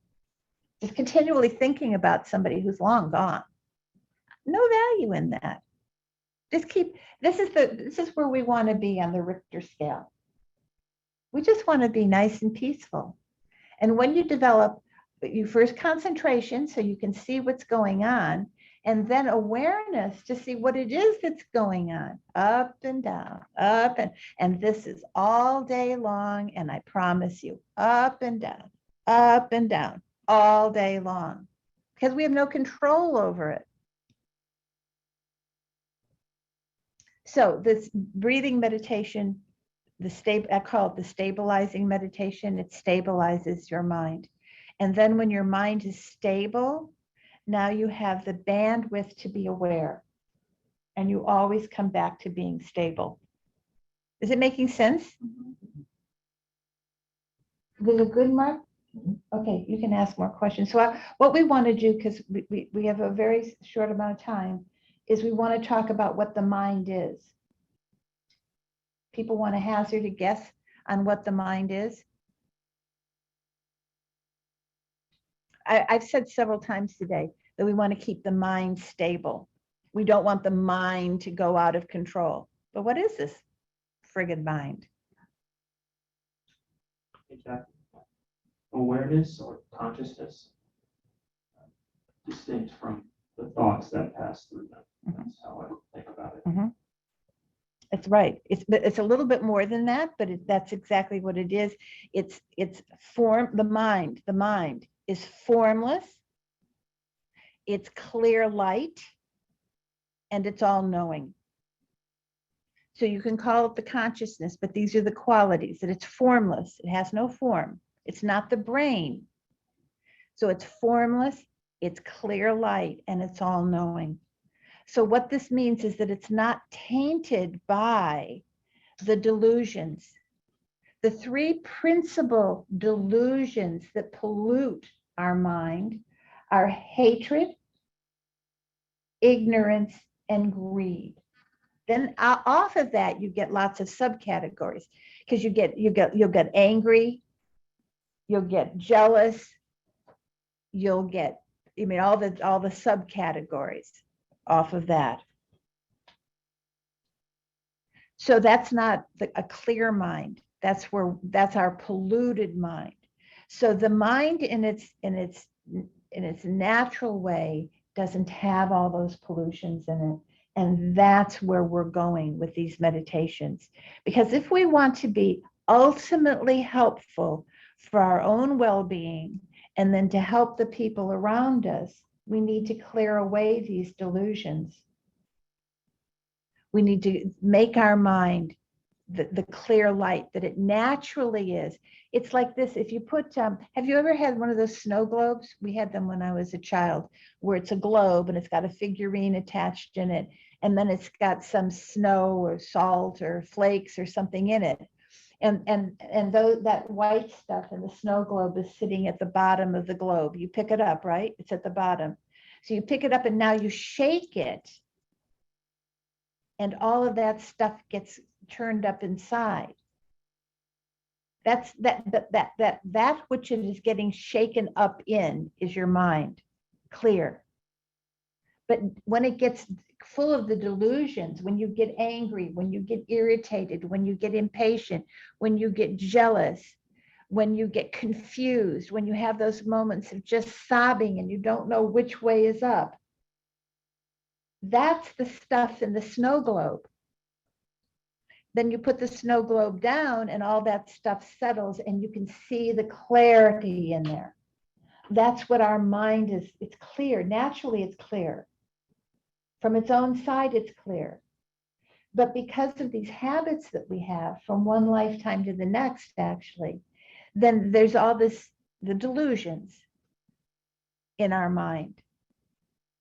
just continually thinking about somebody who's long gone. No value in that. Just keep, this is where we want to be on the Richter scale. We just want to be nice and peaceful. And when you develop, you first concentration so you can see what's going on, and then awareness to see what it is that's going on, up and down, up and this is all day long, and I promise you, up and down, all day long, because we have no control over it. So this breathing meditation, I call it the stabilizing meditation. It stabilizes your mind. And then when your mind is stable, now you have the bandwidth to be aware. And you always come back to being stable. Is it making sense? Was it good, Mark? Okay, you can ask more questions. So what we want to do, because we have a very short amount of time, is we want to talk about what the mind is. People want to hazard a guess on what the mind is. I've said several times today that we want to keep the mind stable. We don't want the mind to go out of control. But what is this friggin' mind? Exactly. Awareness or consciousness, distinct from the thoughts that pass through them. That's how I think about it. That's right. It's a little bit more than that, but that's exactly what it is. It's form. The mind is formless. It's clear light, and it's all knowing. So you can call it the consciousness, but these are the qualities, that it's formless. It has no form. It's not the brain. So it's formless, it's clear light, and it's all knowing. So what this means is that it's not tainted by the delusions. The three principal delusions that pollute our mind are hatred, ignorance, and greed. Then off of that, you get lots of subcategories, because you'll get angry, you'll get jealous, you'll get, all the subcategories off of that. So that's not a clear mind. That's our polluted mind. So the mind in its natural way doesn't have all those pollutions in it. And that's where we're going with these meditations. Because if we want to be ultimately helpful for our own well-being, and then to help the people around us, we need to clear away these delusions. We need to make our mind the clear light that it naturally is. It's like this, if you put, have you ever had one of those snow globes? We had them when I was a child, where it's a globe and it's got a figurine attached in it, and then it's got some snow or salt or flakes or something in it. And that white stuff in the snow globe is sitting at the bottom of the globe. You pick it up, right? It's at the bottom. So you pick it up and now you shake it, and all of that stuff gets turned up inside. That's that which it is getting shaken up in is your mind, clear. But when it gets full of the delusions, when you get angry, when you get irritated, when you get impatient, when you get jealous, when you get confused, when you have those moments of just sobbing and you don't know which way is up, that's the stuff in the snow globe. Then you put the snow globe down and all that stuff settles and you can see the clarity in there. That's what our mind is. It's clear. Naturally, it's clear. From its own side, it's clear. But because of these habits that we have from one lifetime to the next, actually, then there's all this, the delusions in our mind.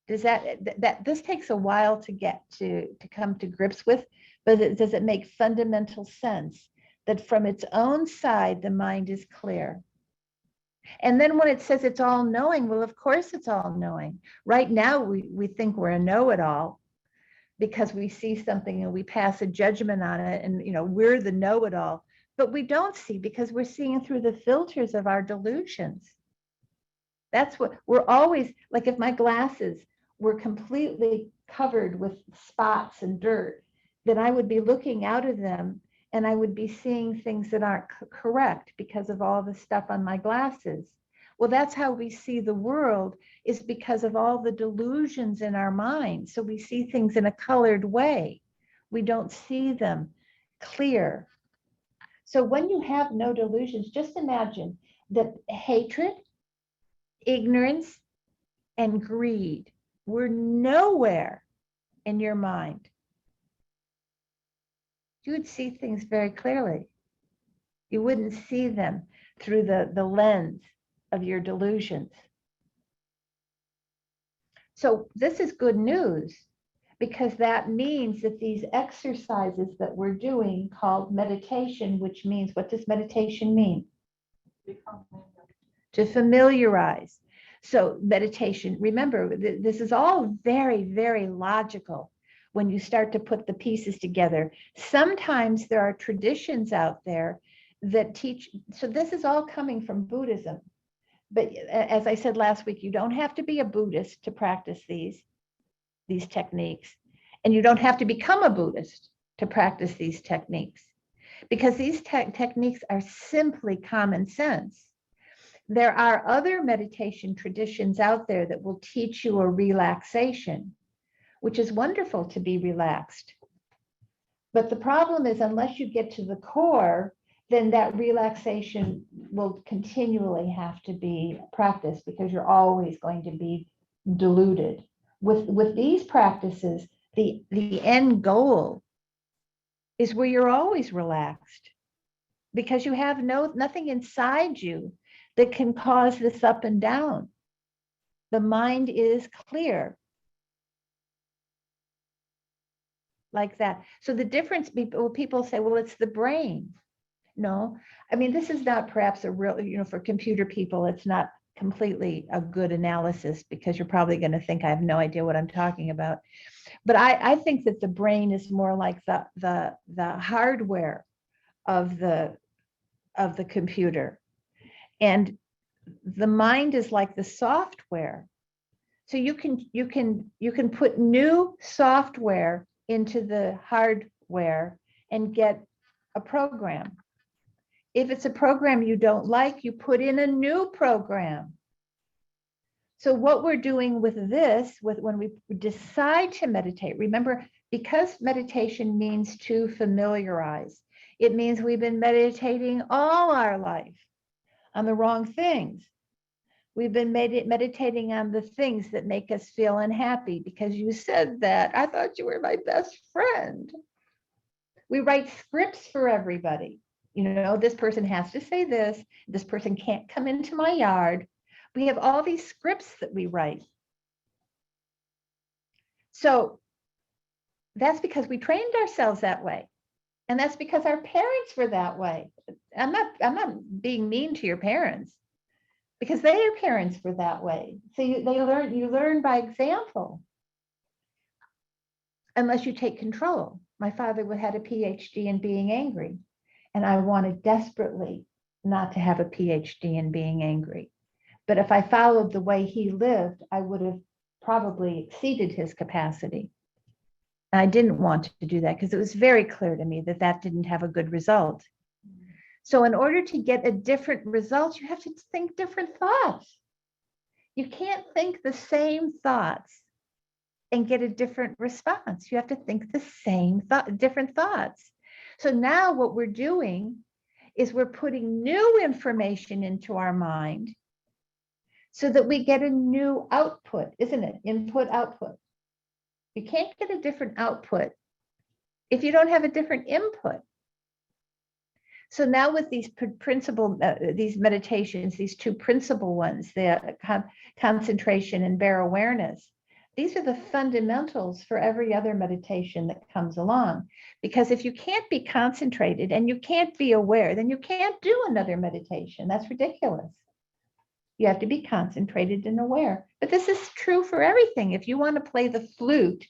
Does that this takes a while to get to come to grips with, but does it make fundamental sense that from its own side, the mind is clear? And then when it says it's all knowing, well, of course it's all knowing. Right now, we think we're a know-it-all because we see something and we pass a judgment on it, and we're the know-it-all. But we don't see, because we're seeing through the filters of our delusions. That's what we're always like. If my glasses were completely covered with spots and dirt, then I would be looking out of them and I would be seeing things that aren't correct because of all the stuff on my glasses. Well, that's how we see the world, is because of all the delusions in our mind. So we see things in a colored way. We don't see them clear. So when you have no delusions, just imagine that hatred, ignorance, and greed were nowhere in your mind. You would see things very clearly. You wouldn't see them through the lens of your delusions. So this is good news, because that means that these exercises that we're doing, called meditation, which means, what does meditation mean? To familiarize. So meditation, remember, this is all very, very logical when you start to put the pieces together. Sometimes there are traditions out there that teach, so this is all coming from Buddhism. But as I said last week, you don't have to be a Buddhist to practice these techniques. And you don't have to become a Buddhist to practice these techniques, because these techniques are simply common sense. There are other meditation traditions out there that will teach you a relaxation, which is wonderful, to be relaxed. But the problem is, unless you get to the core, then that relaxation will continually have to be practiced, because you're always going to be deluded. With these practices, the end goal is where you're always relaxed, because you have nothing inside you that can cause this up and down. The mind is clear. Like that. So the difference, people say, well, it's the brain. No, I mean, this is not perhaps a real, for computer people, it's not completely a good analysis, because you're probably going to think I have no idea what I'm talking about. But I think that the brain is more like the hardware of the computer, and the mind is like the software. So you can put new software into the hardware and get a program. If it's a program you don't like, you put in a new program. So what we're doing with this, when we decide to meditate, remember, because meditation means to familiarize, it means we've been meditating all our life on the wrong things. We've been meditating on the things that make us feel unhappy, because you said that. I thought you were my best friend. We write scripts for everybody. This person has to say this. This person can't come into my yard. We have all these scripts that we write. So that's because we trained ourselves that way. And that's because our parents were that way. I'm not being mean to your parents, because their parents were that way. So you learn by example, unless you take control. My father had a PhD in being angry, and I wanted desperately not to have a PhD in being angry. But if I followed the way he lived, I would have probably exceeded his capacity. And I didn't want to do that, because it was very clear to me that didn't have a good result. So in order to get a different result, you have to think different thoughts. You can't think the same thoughts and get a different response. You have to think the same different thoughts. So now what we're doing is we're putting new information into our mind so that we get a new output, isn't it? Input, output. You can't get a different output if you don't have a different input. So now with these these meditations, these two principal ones, the concentration and bare awareness, these are the fundamentals for every other meditation that comes along. Because if you can't be concentrated and you can't be aware, then you can't do another meditation. That's ridiculous. You have to be concentrated and aware. But this is true for everything. If you want to play the flute,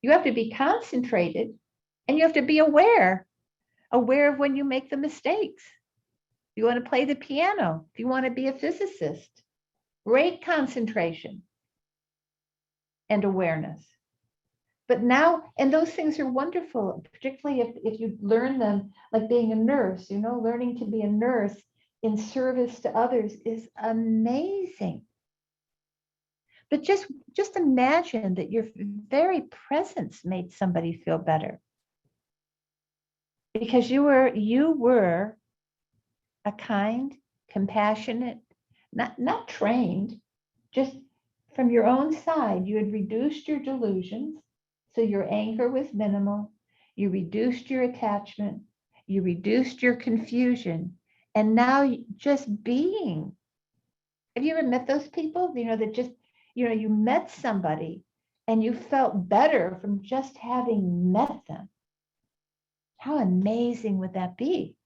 you have to be concentrated and you have to be aware of when you make the mistakes. You want to play the piano, if you want to be a physicist, great concentration and awareness. But now, and those things are wonderful, particularly if you learn them, like being a nurse, learning to be a nurse in service to others is amazing. But just imagine that your very presence made somebody feel better. Because you were a kind, compassionate, not trained, just from your own side, you had reduced your delusions, so your anger was minimal, you reduced your attachment, you reduced your confusion, and now just being. Have you ever met those people, that just, you met somebody and you felt better from just having met them? How amazing would that be?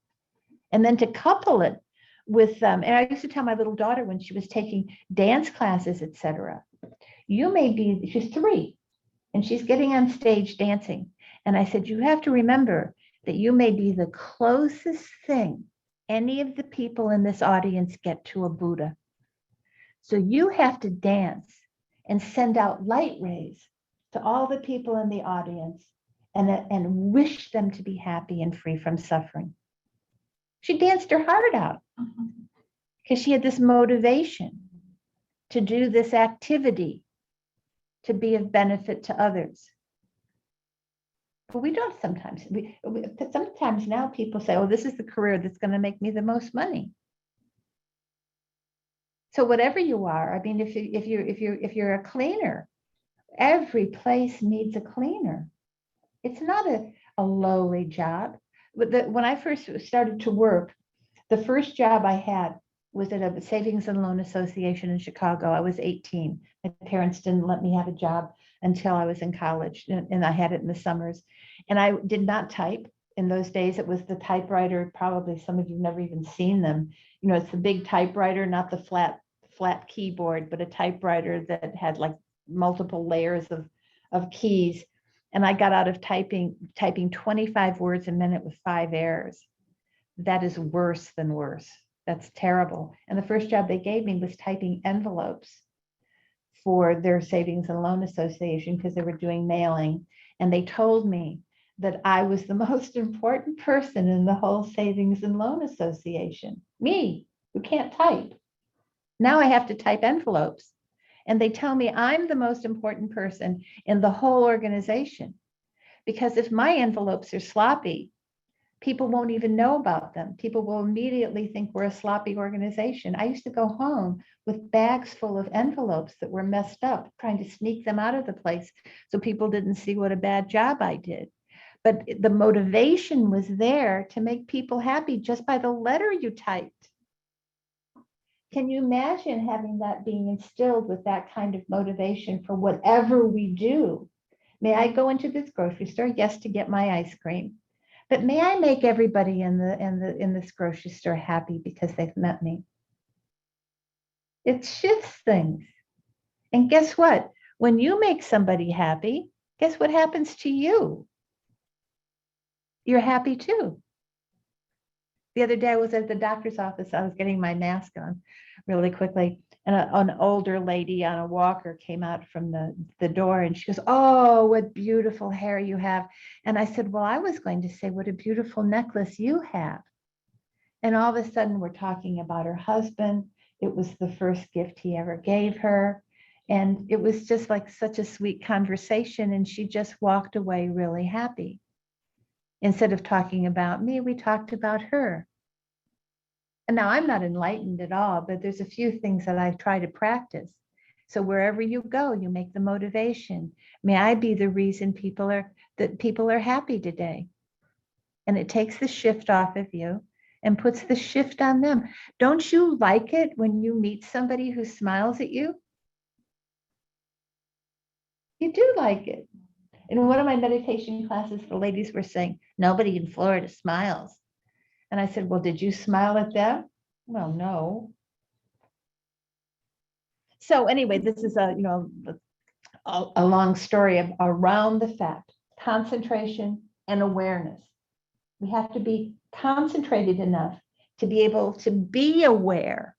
And then to couple it with, and I used to tell my little daughter when she was taking dance classes, etc., she's 3, and she's getting on stage dancing. And I said, you have to remember that you may be the closest thing any of the people in this audience get to a Buddha. So you have to dance and send out light rays to all the people in the audience and wish them to be happy and free from suffering. She danced her heart out because she had this motivation to do this activity to be of benefit to others. But we don't sometimes. Sometimes now people say, oh, this is the career that's going to make me the most money. So whatever you are, I mean, if you're a cleaner, every place needs a cleaner. It's not a lowly job. But when I first started to work, the first job I had was at a savings and loan association in Chicago. I was 18. My parents didn't let me have a job until I was in college, and I had it in the summers. And I did not type. In those days, it was the typewriter. Probably some of you have never even seen them. It's the big typewriter, not the flat keyboard, but a typewriter that had like multiple layers of keys. And I got out of typing 25 words a minute with 5 errors. That is worse than worse. That's terrible. And the first job they gave me was typing envelopes for their savings and loan association because they were doing mailing. And they told me that I was the most important person in the whole savings and loan association. Me, who can't type. Now I have to type envelopes. And they tell me I'm the most important person in the whole organization. Because if my envelopes are sloppy, people won't even know about them. People will immediately think we're a sloppy organization. I used to go home with bags full of envelopes that were messed up, trying to sneak them out of the place so people didn't see what a bad job I did. But the motivation was there to make people happy just by the letter you typed. Can you imagine having that being instilled with that kind of motivation for whatever we do? May I go into this grocery store? Yes, to get my ice cream. But may I make everybody in this grocery store happy because they've met me? It shifts things. And guess what? When you make somebody happy, guess what happens to you? You're happy too. The other day I was at the doctor's office. I was getting my mask on really quickly. And an older lady on a walker came out from the door and she goes, oh, what beautiful hair you have. And I said, well, I was going to say, what a beautiful necklace you have. And all of a sudden we're talking about her husband. It was the first gift he ever gave her. And it was just like such a sweet conversation. And she just walked away really happy. Instead of talking about me, we talked about her. And now I'm not enlightened at all, but there's a few things that I try to practice. So wherever you go, you make the motivation. May I be the reason people are happy today. And it takes the shift off of you and puts the shift on them. Don't you like it when you meet somebody who smiles at you? You do like it. In one of my meditation classes, the ladies were saying, nobody in Florida smiles. And I said, well, did you smile at them? Well, no. So anyway, this is a long story around the fact, concentration and awareness. We have to be concentrated enough to be able to be aware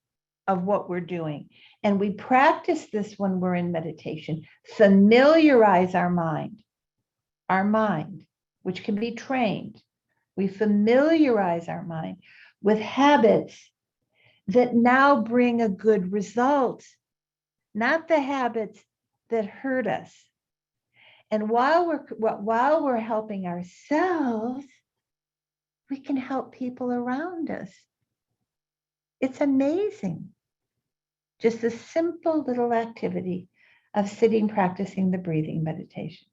of what we're doing. And we practice this when we're in meditation, familiarize our mind, which can be trained. We familiarize our mind with habits that now bring a good result, not the habits that hurt us. And while we're helping ourselves, we can help people around us. It's amazing. Just a simple little activity of sitting, practicing the breathing meditation.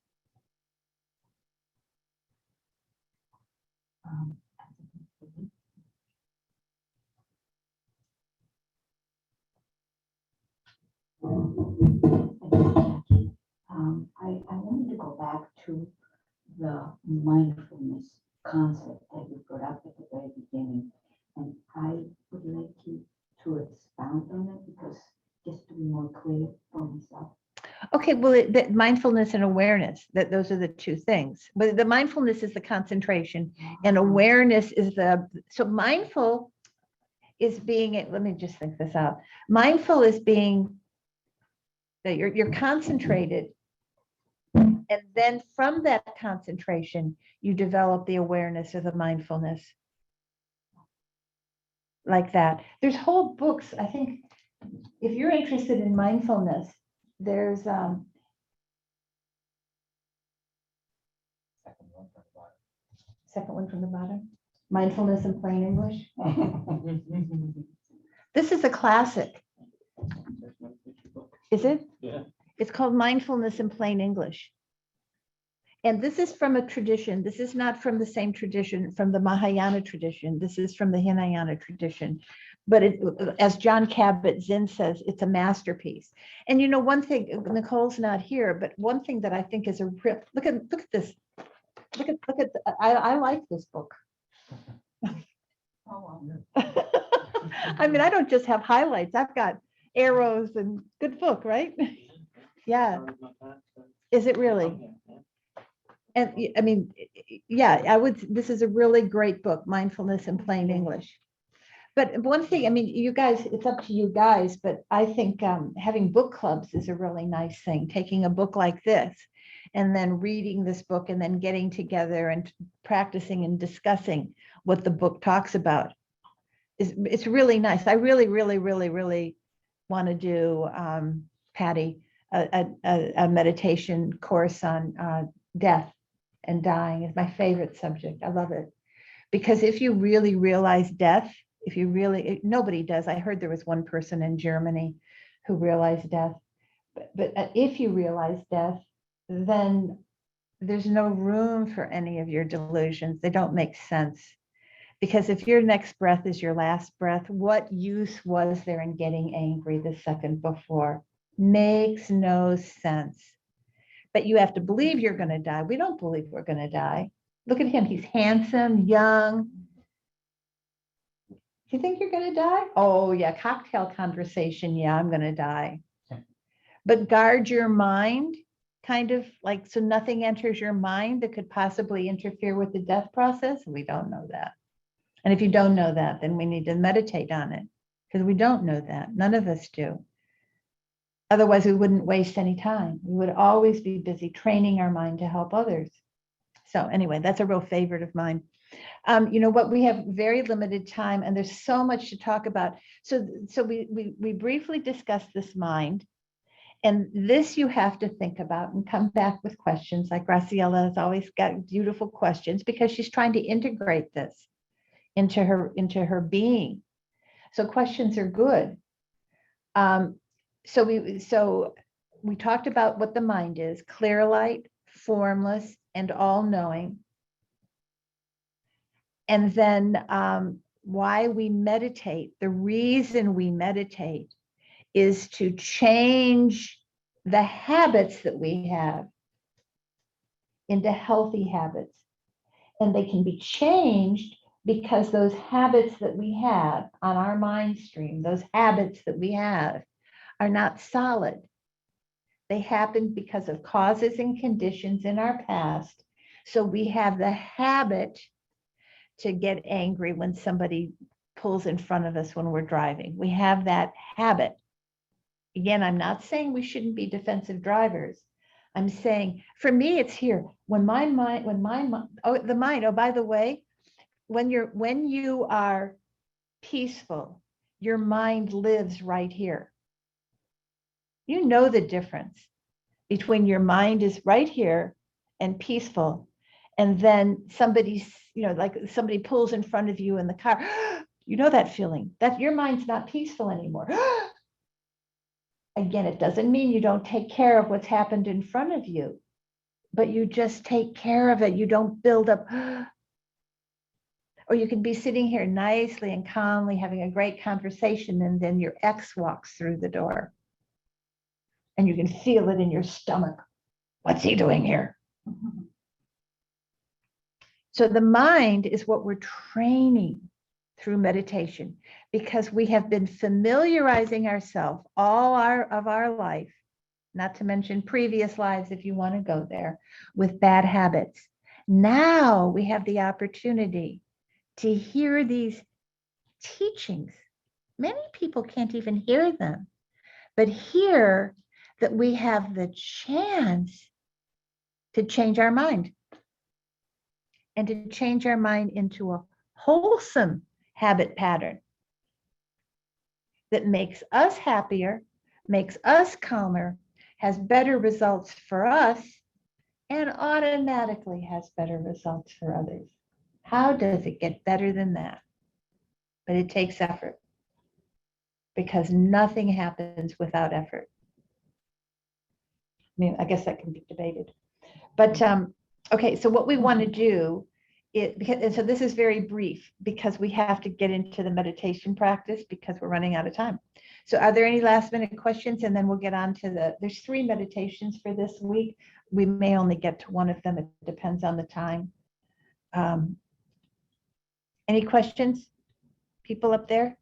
I wanted to go back to the mindfulness concept that you brought up at the very beginning. And I would like you to expound on it because just to be more clear for myself. Okay, well, that mindfulness and awareness, that those are the two things. But the mindfulness is the concentration and awareness is so mindful is being, let me just think this out. Mindful is being that you're concentrated. And then from that concentration, you develop the awareness or the mindfulness. Like that. There's whole books, I think, if you're interested in mindfulness, there's second one from the bottom, Mindfulness in Plain English. This is a classic. Is it? Yeah. It's called Mindfulness in Plain English. And this is from a tradition. This is not from the same tradition, from the Mahayana tradition. This is from the Hinayana tradition. But as John Kabat-Zinn says, it's a masterpiece. And you know, one thing, Nicole's not here, but one thing that I think is a real, look at this. Look at, I like this book. I mean, I don't just have highlights. I've got arrows and good book, right? Yeah. Is it really? And I mean, yeah, this is a really great book, Mindfulness in Plain English. But one thing, I mean, you guys, it's up to you guys, but I think having book clubs is a really nice thing. Taking a book like this and then reading this book and then getting together and practicing and discussing what the book talks about. It's really nice. I really, really, really, really want to do, Patty, a meditation course on death and dying is my favorite subject. I love it. Because if you really realize death, nobody does. I heard there was one person in Germany who realized death. But if you realize death, then there's no room for any of your delusions. They don't make sense. Because if your next breath is your last breath, what use was there in getting angry the second before? Makes no sense. But you have to believe you're going to die. We don't believe we're going to die. Look at him. He's handsome, young. Do you think you're going to die? Oh, yeah. Cocktail conversation. Yeah, I'm going to die. But guard your mind, kind of like, so nothing enters your mind that could possibly interfere with the death process. We don't know that. And if you don't know that, then we need to meditate on it because we don't know that. None of us do. Otherwise, we wouldn't waste any time. We would always be busy training our mind to help others. So anyway, that's a real favorite of mine. You know what, we have very limited time and there's so much to talk about. So we briefly discussed this mind. And this you have to think about and come back with questions. Like Graciela has always got beautiful questions because she's trying to integrate this into her being. So questions are good. So we talked about what the mind is: clear light, formless, and all-knowing. And then why we meditate. The reason we meditate is to change the habits that we have into healthy habits. And they can be changed because those habits that we have on our mind stream, those habits that we have, are not solid. They happen because of causes and conditions in our past. So we have the habit to get angry when somebody pulls in front of us when we're driving. We have that habit. Again, I'm not saying we shouldn't be defensive drivers. I'm saying, for me, it's here. When my mind, oh, by the way, when you are peaceful, your mind lives right here. You know the difference between your mind is right here and peaceful, and then somebody's, like somebody pulls in front of you in the car. You know that feeling, that your mind's not peaceful anymore. Again, it doesn't mean you don't take care of what's happened in front of you, but you just take care of it. You don't build up. Or you can be sitting here nicely and calmly having a great conversation, and then your ex walks through the door and you can feel it in your stomach. What's he doing here? So the mind is what we're training through meditation, because we have been familiarizing ourselves all of our life, not to mention previous lives if you want to go there, with bad habits. Now we have the opportunity to hear these teachings. Many people can't even hear them, but hear that we have the chance to change our mind, and to change our mind into a wholesome habit pattern that makes us happier, makes us calmer, has better results for us, and automatically has better results for others. How does it get better than that? But it takes effort, because nothing happens without effort. I mean, I guess that can be debated. But okay, so what we want to do and so this is very brief because we have to get into the meditation practice because we're running out of time. So are there any last minute questions? And then we'll get on to there's 3 meditations for this week. We may only get to one of them. It depends on the time. Any questions? People up there?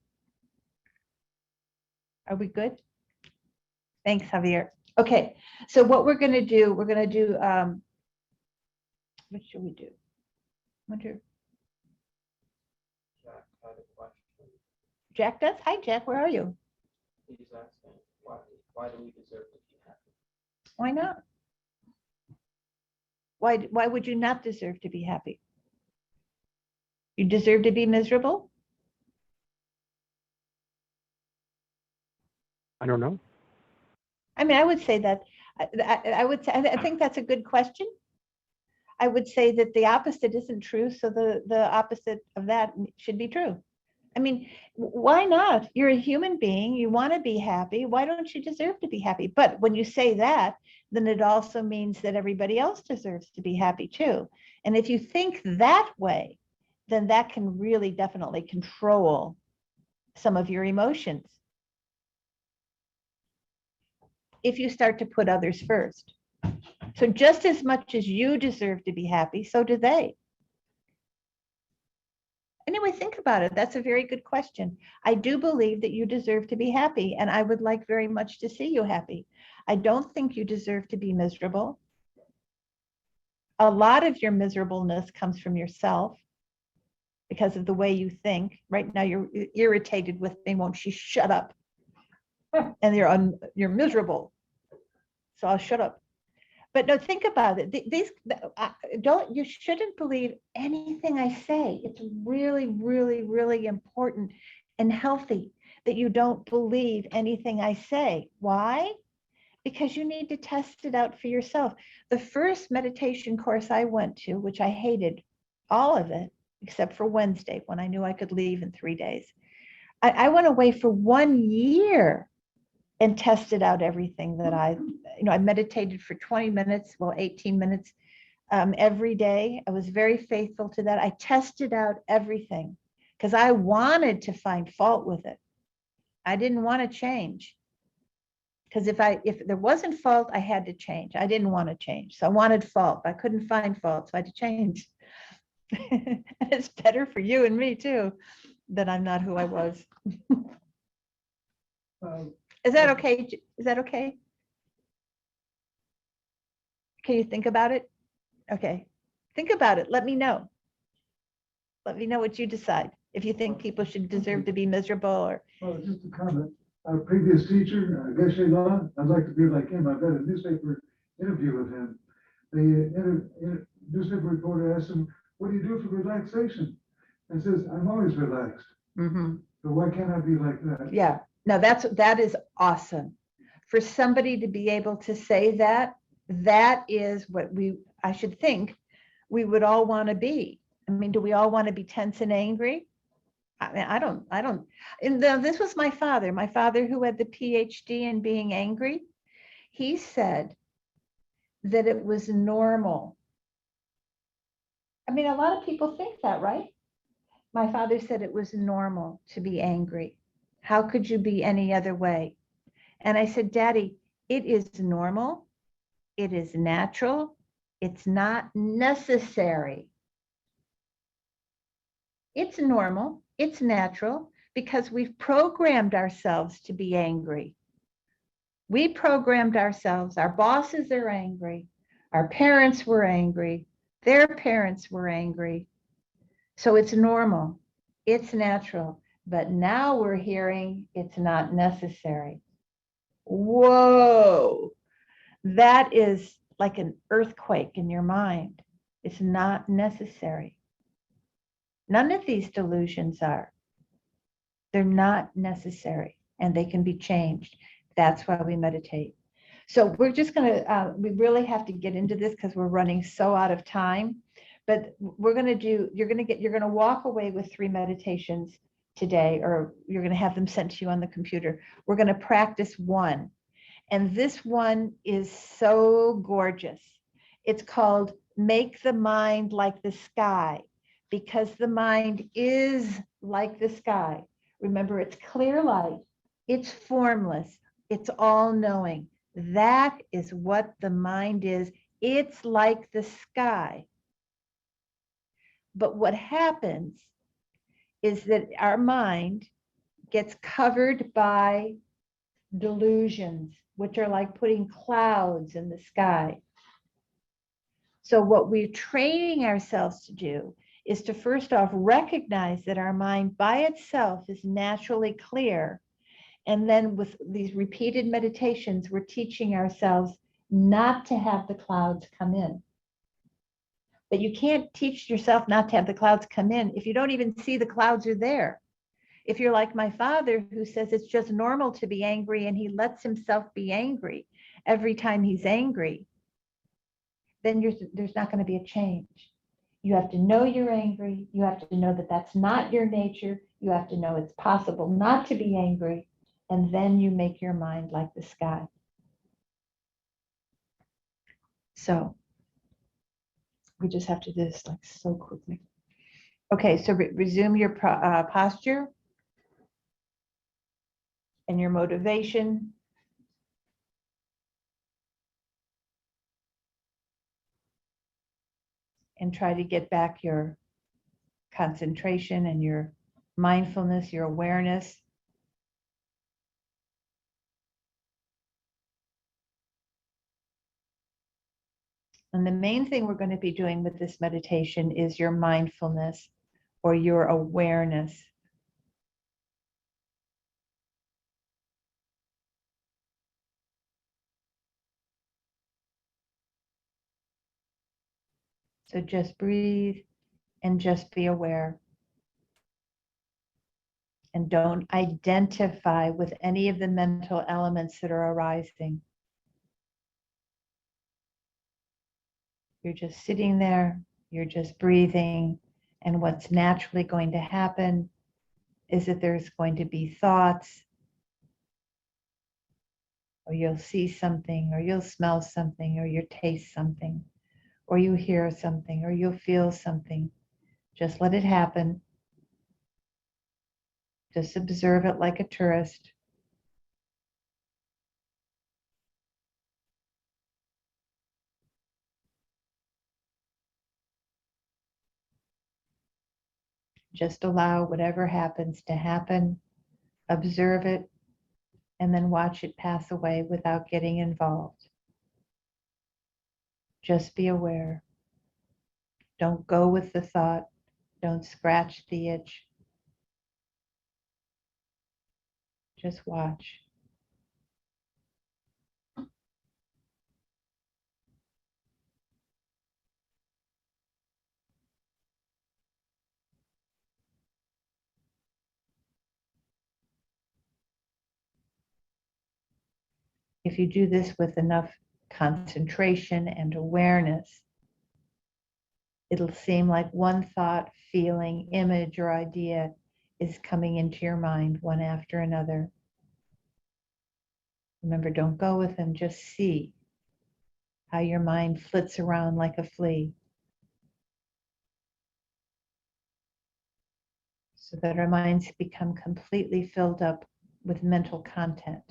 Are we good? Thanks, Javier. Okay, so what we're going to do, what should we do? Wonder. Jack had a question. Jack does? Hi, Jack, where are you? He's asking, why do we deserve to be happy? Why not? Why would you not deserve to be happy? You deserve to be miserable? I don't know. I mean, I would say that, I think that's a good question. I would say that the opposite isn't true, so the opposite of that should be true. I mean, why not? You're a human being, you want to be happy. Why don't you deserve to be happy? But when you say that, then it also means that everybody else deserves to be happy too. And if you think that way, then that can really definitely control some of your emotions. If you start to put others first. So just as much as you deserve to be happy, so do they. Anyway, think about it. That's a very good question. I do believe that you deserve to be happy, and I would like very much to see you happy. I don't think you deserve to be miserable. A lot of your miserableness comes from yourself because of the way you think. Right now, you're irritated with me. Won't you shut up? And you're miserable. So I'll shut up. But no, think about it. You shouldn't believe anything I say. It's really, really, really important and healthy that you don't believe anything I say. Why? Because you need to test it out for yourself. The first meditation course I went to, which I hated all of it, except for Wednesday when I knew I could leave in 3 days. I went away for 1 year and tested out everything that I meditated for 20 minutes, well, 18 minutes every day. I was very faithful to that. I tested out everything because I wanted to find fault with it. I didn't want to change. Because if there wasn't fault, I had to change. I didn't want to change. So I wanted fault. I couldn't find fault, so I had to change. And it's better for you and me too, that I'm not who I was. Is that okay? Is that okay? Can you think about it? Okay. Think about it. Let me know. Let me know what you decide. If you think people should deserve to be miserable or. Well, just a comment. Our previous teacher, Geshe La, I'd like to be like him. I've got a newspaper interview with him. The newspaper reporter asked him, "What do you do for relaxation?" And says, "I'm always relaxed." Mhm. So why can't I be like that? Yeah, no, that is awesome. For somebody to be able to say that, that is what I should think we would all want to be. I mean, do we all want to be tense and angry? I mean, I don't. And this was my father who had the PhD in being angry. He said that it was normal. I mean, a lot of people think that, right? My father said it was normal to be angry. How could you be any other way? And I said, Daddy, it is normal. It is natural. It's not necessary. It's normal. It's natural because we've programmed ourselves to be angry. We programmed ourselves. Our bosses are angry. Our parents were angry. Their parents were angry. So it's normal. It's natural. But now we're hearing it's not necessary. Whoa, that is like an earthquake in your mind. It's not necessary. None of these delusions are. They're not necessary and they can be changed. That's why we meditate. So we're just going to, we really have to get into this because we're running so out of time. But we're going to do, you're going to walk away with 3 meditations today, or you're going to have them sent to you on the computer. We're going to practice one. And this one is so gorgeous. It's called Make the Mind Like the Sky, because the mind is like the sky. Remember, it's clear light, it's formless, it's all knowing. That is what the mind is. It's like the sky. But what happens is that our mind gets covered by delusions, which are like putting clouds in the sky. So what we're training ourselves to do is to first off recognize that our mind by itself is naturally clear. And then with these repeated meditations, we're teaching ourselves not to have the clouds come in. But you can't teach yourself not to have the clouds come in if you don't even see the clouds are there. If you're like my father, who says it's just normal to be angry and he lets himself be angry every time he's angry, then there's not going to be a change. You have to know you're angry. You have to know that that's not your nature. You have to know it's possible not to be angry. And then you make your mind like the sky. So we just have to do this like so quickly. Okay, so resume your posture and your motivation. And try to get back your concentration and your mindfulness, your awareness. And the main thing we're going to be doing with this meditation is your mindfulness or your awareness. So just breathe and just be aware. And don't identify with any of the mental elements that are arising. You're just sitting there, you're just breathing, and what's naturally going to happen is that there's going to be thoughts, or you'll see something, or you'll smell something, or you'll taste something, or you hear something, or you'll feel something. Just let it happen. Just observe it like a tourist. Just allow whatever happens to happen. Observe it, and then watch it pass away without getting involved. Just be aware. Don't go with the thought. Don't scratch the itch. Just watch. If you do this with enough concentration and awareness, it'll seem like one thought, feeling, image, or idea is coming into your mind one after another. Remember, don't go with them, just see how your mind flits around like a flea, so that our minds become completely filled up with mental content.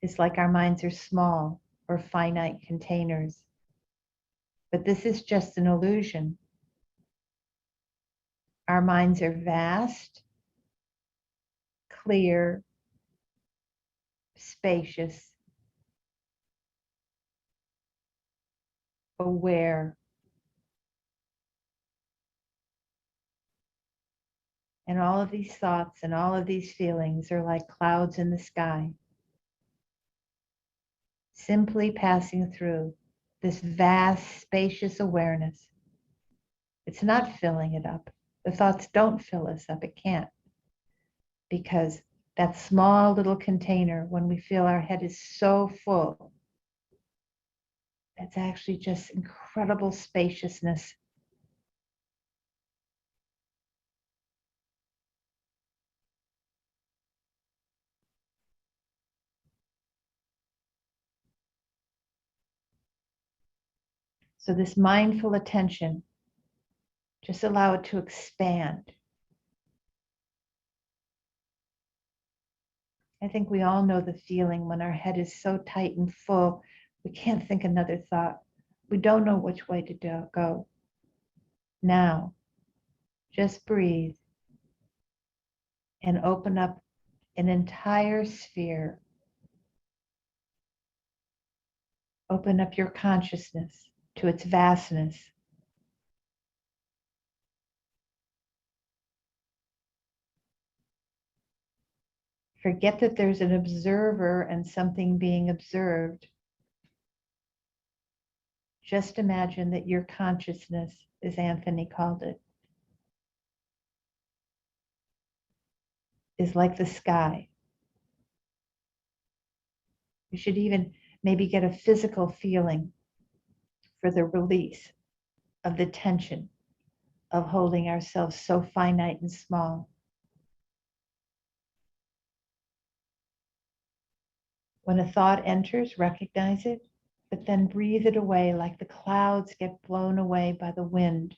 It's like our minds are small or finite containers. But this is just an illusion. Our minds are vast, clear, spacious, aware, and all of these thoughts and all of these feelings are like clouds in the sky, simply passing through this vast, spacious awareness. It's not filling it up. The thoughts don't fill us up. It can't. Because that small little container, when we feel our head is so full, that's actually just incredible spaciousness. So this mindful attention, just allow it to expand. I think we all know the feeling when our head is so tight and full, we can't think another thought. We don't know which way to go. Now, just breathe and open up an entire sphere. Open up your consciousness to its vastness. Forget that there's an observer and something being observed. Just imagine that your consciousness, as Anthony called it, is like the sky. You should even maybe get a physical feeling for the release of the tension of holding ourselves so finite and small. When a thought enters, recognize it, but then breathe it away like the clouds get blown away by the wind.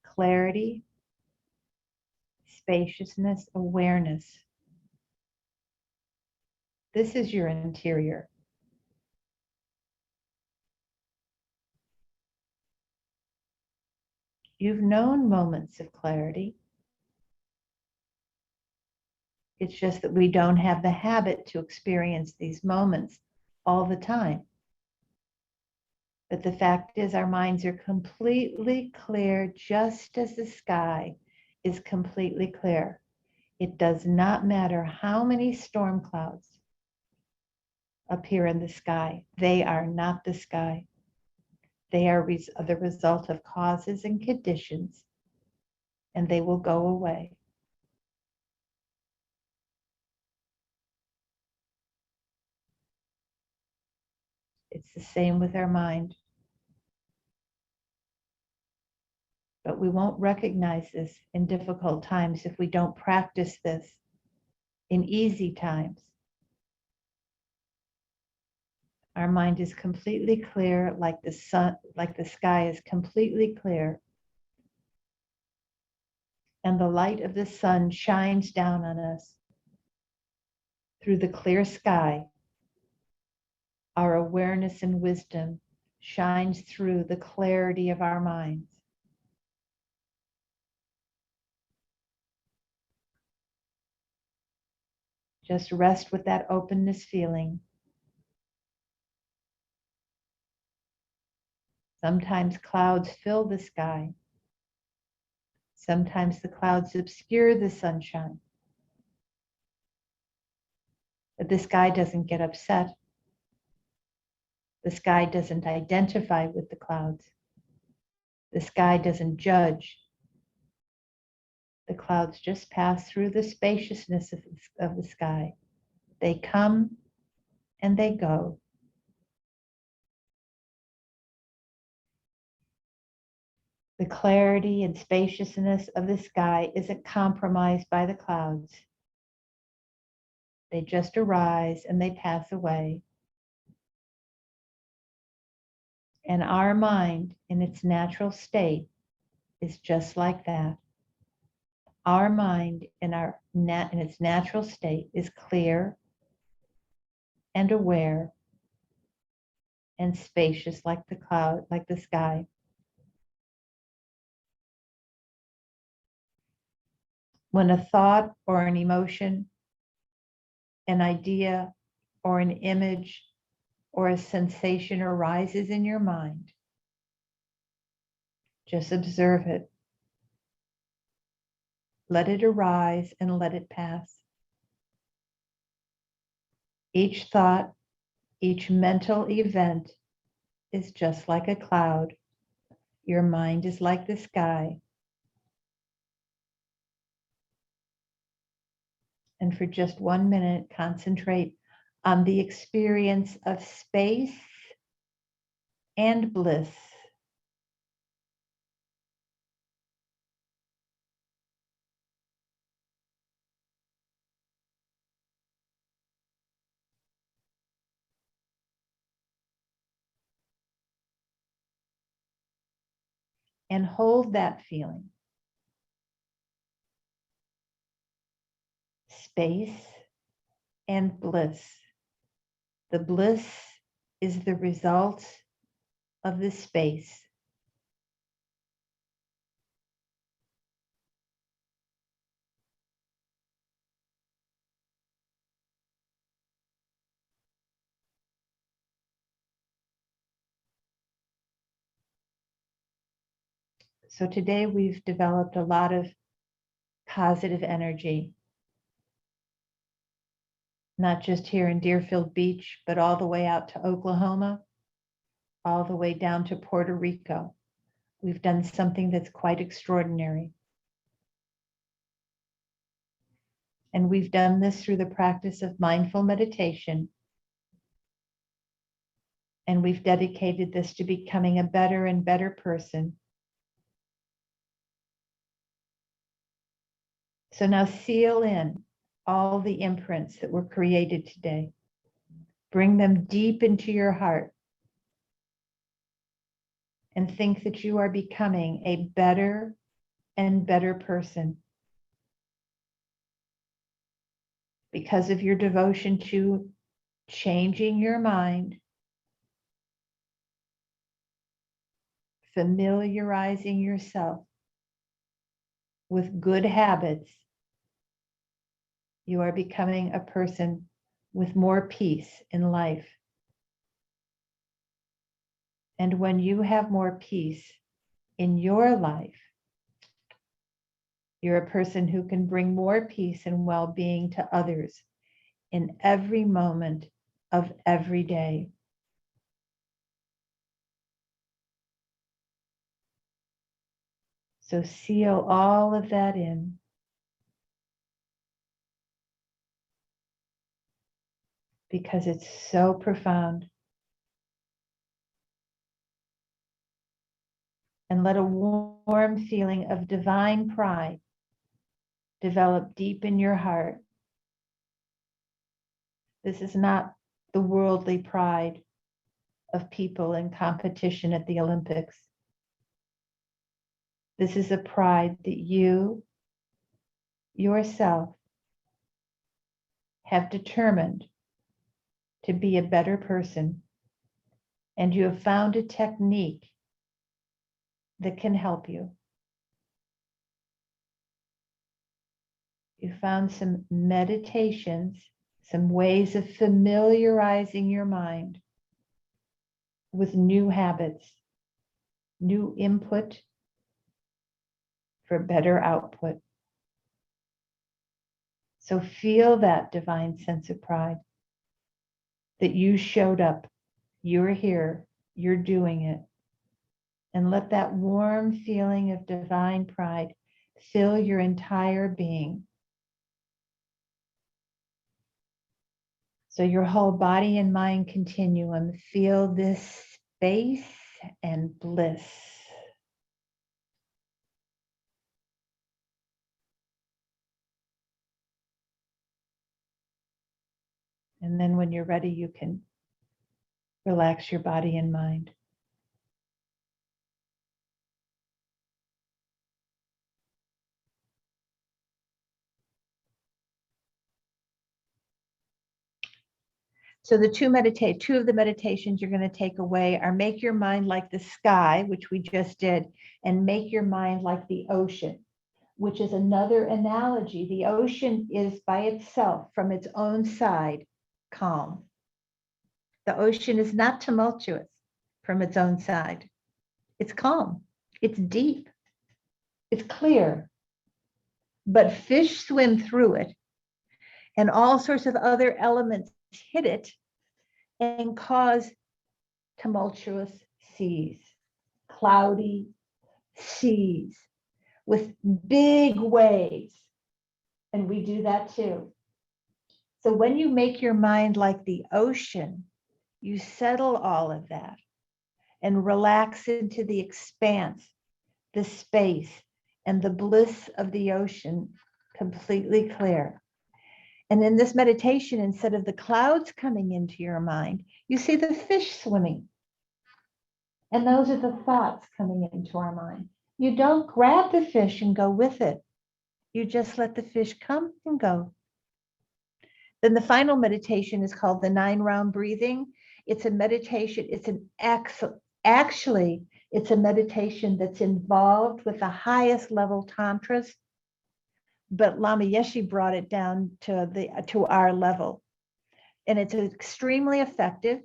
Clarity, spaciousness, awareness. This is your interior. You've known moments of clarity. It's just that we don't have the habit to experience these moments all the time. But the fact is, our minds are completely clear, just as the sky is completely clear. It does not matter how many storm clouds appear in the sky. They are not the sky. They are the result of causes and conditions, and they will go away. It's the same with our mind. But we won't recognize this in difficult times if we don't practice this in easy times. Our mind is completely clear, like the sun, like the sky is completely clear. And the light of the sun shines down on us through the clear sky. Our awareness and wisdom shines through the clarity of our minds. Just rest with that openness feeling. Sometimes clouds fill the sky. Sometimes the clouds obscure the sunshine. But the sky doesn't get upset. The sky doesn't identify with the clouds. The sky doesn't judge. The clouds just pass through the spaciousness of the sky. They come and they go. The clarity and spaciousness of the sky isn't compromised by the clouds. They just arise and they pass away. And our mind in its natural state is just like that. Our mind in its natural state is clear and aware and spacious like the cloud, like the sky. When a thought or an emotion, an idea or an image or a sensation arises in your mind, just observe it. Let it arise and let it pass. Each thought, each mental event is just like a cloud. Your mind is like the sky. And for just 1 minute, concentrate on the experience of space and bliss. And hold that feeling. Space and bliss. The bliss is the result of the space. So today we've developed a lot of positive energy, not just here in Deerfield Beach, but all the way out to Oklahoma, all the way down to Puerto Rico. We've done something that's quite extraordinary. And we've done this through the practice of mindful meditation. And we've dedicated this to becoming a better and better person. So now seal in all the imprints that were created today. Bring them deep into your heart. And think that you are becoming a better and better person. Because of your devotion to changing your mind, familiarizing yourself with good habits, you are becoming a person with more peace in life. And when you have more peace in your life, you're a person who can bring more peace and well-being to others in every moment of every day. So seal all of that in. Because it's so profound. And let a warm feeling of divine pride develop deep in your heart. This is not the worldly pride of people in competition at the Olympics. This is a pride that you yourself have determined to be a better person, and you have found a technique that can help you. You found some meditations, some ways of familiarizing your mind with new habits, new input for better output. So feel that divine sense of pride that you showed up, you're here, you're doing it. And let that warm feeling of divine pride fill your entire being. So your whole body and mind continuum, feel this space and bliss. And then when you're ready, you can relax your body and mind. So the two of the meditations you're going to take away are make your mind like the sky, which we just did, and make your mind like the ocean, which is another analogy. The ocean is by itself, from its own side, calm. The ocean is not tumultuous from its own side. It's calm, it's deep, it's clear. But fish swim through it, and all sorts of other elements hit it and cause tumultuous seas, cloudy seas with big waves. And we do that too. So when you make your mind like the ocean, you settle all of that and relax into the expanse, the space, and the bliss of the ocean, completely clear. And in this meditation, instead of the clouds coming into your mind, you see the fish swimming. And those are the thoughts coming into our mind. You don't grab the fish and go with it. You just let the fish come and go. Then the final meditation is called the 9-round breathing. It's a meditation. It's it's a meditation that's involved with the highest level tantras, but Lama Yeshe brought it down to our level. And it's extremely effective.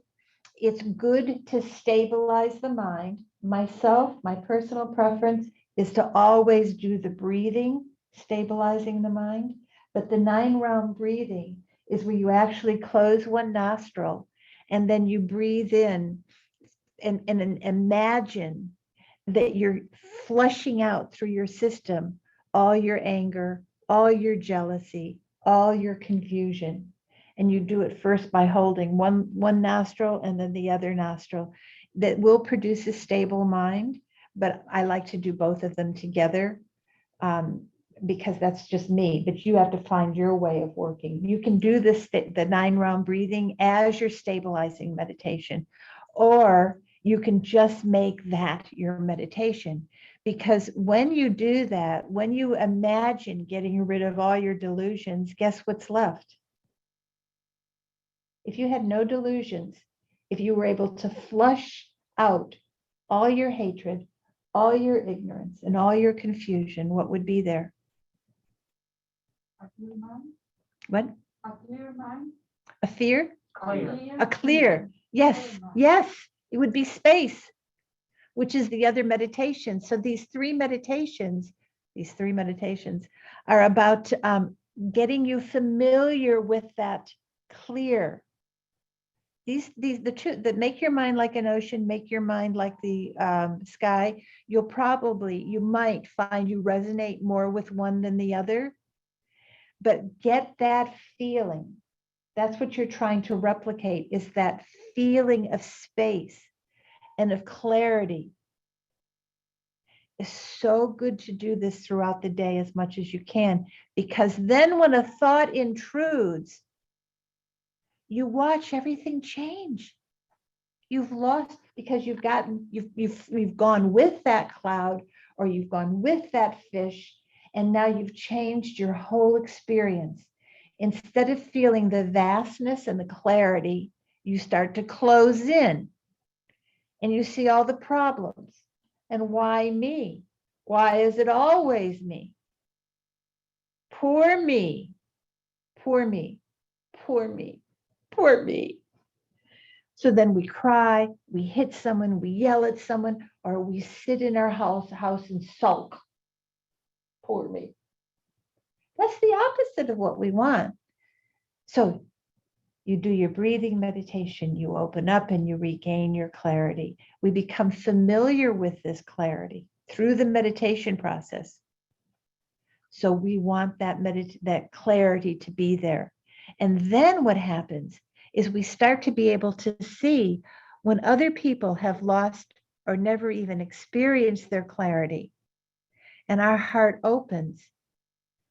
It's good to stabilize the mind. Myself, my personal preference is to always do the breathing, stabilizing the mind. But the 9-round breathing is where you actually close one nostril and then you breathe in and imagine that you're flushing out through your system all your anger, all your jealousy, all your confusion. And you do it first by holding one nostril and then the other nostril. That will produce a stable mind, but I like to do both of them together because that's just me. But you have to find your way of working. You can do the 9-round breathing as your stabilizing meditation, or you can just make that your meditation. Because when you do that, when you imagine getting rid of all your delusions, guess what's left? If you had no delusions, if you were able to flush out all your hatred, all your ignorance, and all your confusion, what would be there? A clear mind? What? A clear mind? A fear? Clear. A clear. Yes, yes. It would be space, which is the other meditation. So these three meditations are about getting you familiar with that clear. The two that make your mind like an ocean, make your mind like the sky. You might find you resonate more with one than the other, but get that feeling. That's what you're trying to replicate, is that feeling of space and of clarity It's so good to do this throughout the day as much as you can, because then when a thought intrudes, you watch everything change. You've lost because you've gone with that cloud, or you've gone with that fish, and now you've changed your whole experience. Instead of feeling the vastness and the clarity, you start to close in, and you see all the problems. And why me? Why is it always me? Poor me, poor me, poor me, poor me. So then we cry, we hit someone, we yell at someone, or we sit in our house and sulk. Poor me. That's the opposite of what we want. So you do your breathing meditation, you open up and you regain your clarity. We become familiar with this clarity through the meditation process. So we want that clarity to be there. And then what happens is we start to be able to see when other people have lost or never even experienced their clarity. And our heart opens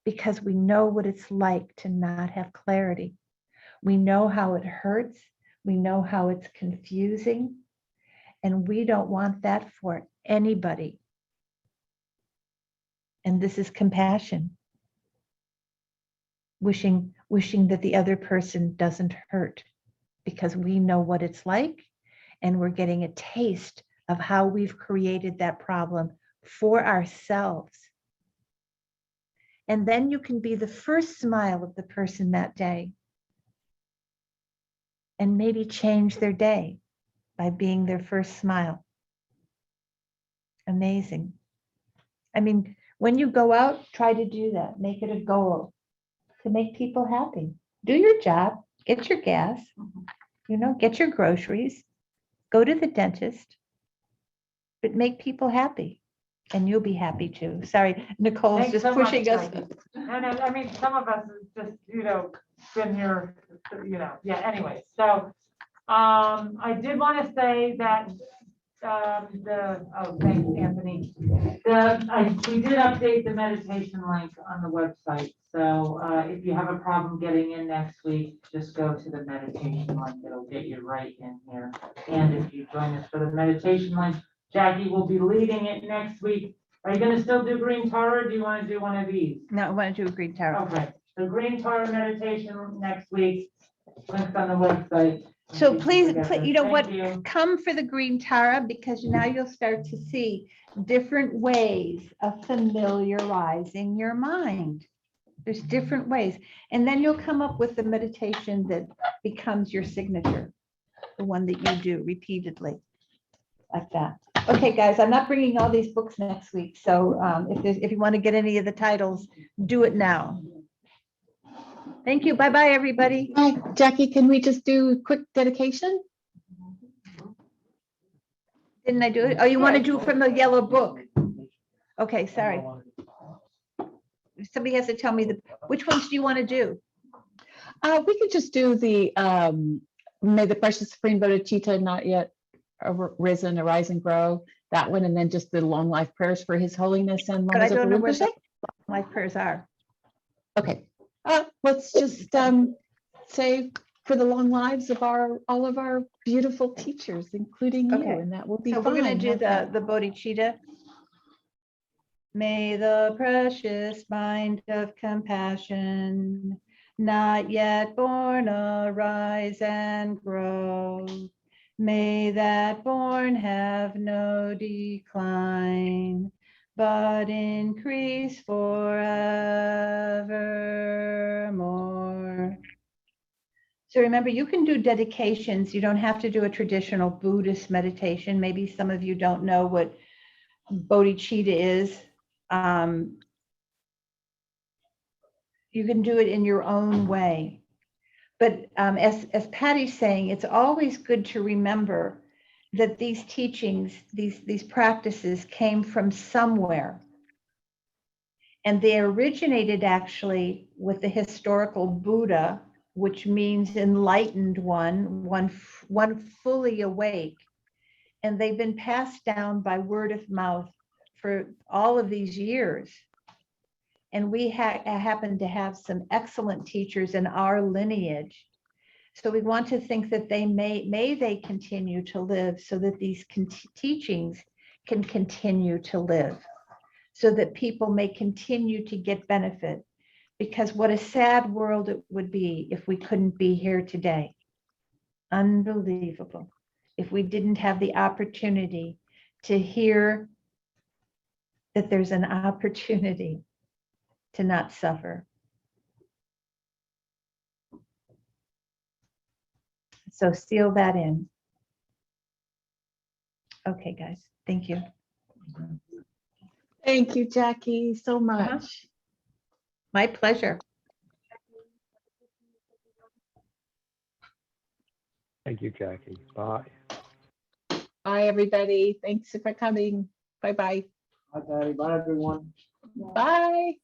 because we know what it's like to not have clarity. We know how it hurts. We know how it's confusing. And we don't want that for anybody. And this is compassion. Wishing that the other person doesn't hurt, because we know what it's like, and we're getting a taste of how we've created that problem for ourselves. And then you can be the first smile of the person that day, and maybe change their day by being their first smile. Amazing. I mean, when you go out, try to do that. Make it a goal to make people happy. Do your job, get your gas, get your groceries, go to the dentist, but make people happy, and you'll be happy too. Sorry, Nicole's Thanks just so much, pushing us. Maggie. And I mean, some of us have just, been here, yeah, anyway, so, I did want to say that, thanks, Anthony. We did update the meditation link on the website, so, if you have a problem getting in next week, just go to the meditation link, it'll get you right in here. And if you join us for the meditation link, Jackie will be leading it next week. Are you gonna still do green Tara, or do you want to do one of these? No, I want to do a green tarot. Okay, the green Tara meditation next week, links on the website. So please, Thank you know what? you. Come for the green Tara, because now you'll start to see different ways of familiarizing your mind. There's different ways. And then you'll come up with the meditation that becomes your signature, the one that you do repeatedly, like that. Okay, guys, I'm not bringing all these books next week. So if you want to get any of the titles, do it now. Thank you. Bye-bye, everybody. Hi, Jackie, can we just do a quick dedication? Didn't I do it? Oh, you want to do from the yellow book? Okay, sorry. Somebody has to tell me which ones do you want to do? We could just do the May the precious supreme bodhicitta not yet risen, arise and grow, that one, and then just the long life prayers for His Holiness and But I Mama don't know where Rinpoche. the life prayers are. Okay, let's just say for the long lives of all of our beautiful teachers, including you, Okay. and that will be So fine. we're going to do How's that? the bodhicitta. May the precious mind of compassion, not yet born, arise and grow. May that born have no decline, but increase forevermore. So remember, you can do dedications. You don't have to do a traditional Buddhist meditation. Maybe some of you don't know what bodhicitta is. You can do it in your own way. But as Patty's saying, it's always good to remember that these teachings, these practices came from somewhere. And they originated actually with the historical Buddha, which means enlightened one fully awake. And they've been passed down by word of mouth for all of these years. And we happen to have some excellent teachers in our lineage. So we want to think that they may they continue to live so that these teachings can continue to live, so that people may continue to get benefit. Because what a sad world it would be if we couldn't be here today. Unbelievable. If we didn't have the opportunity to hear that there's an opportunity to not suffer. So seal that in. Okay, guys, thank you. Thank you, Jackie, so much. My pleasure. Thank you, Jackie. Bye. Bye, everybody. Thanks for coming. Bye-bye. Bye, Patty. Bye, everyone. Bye.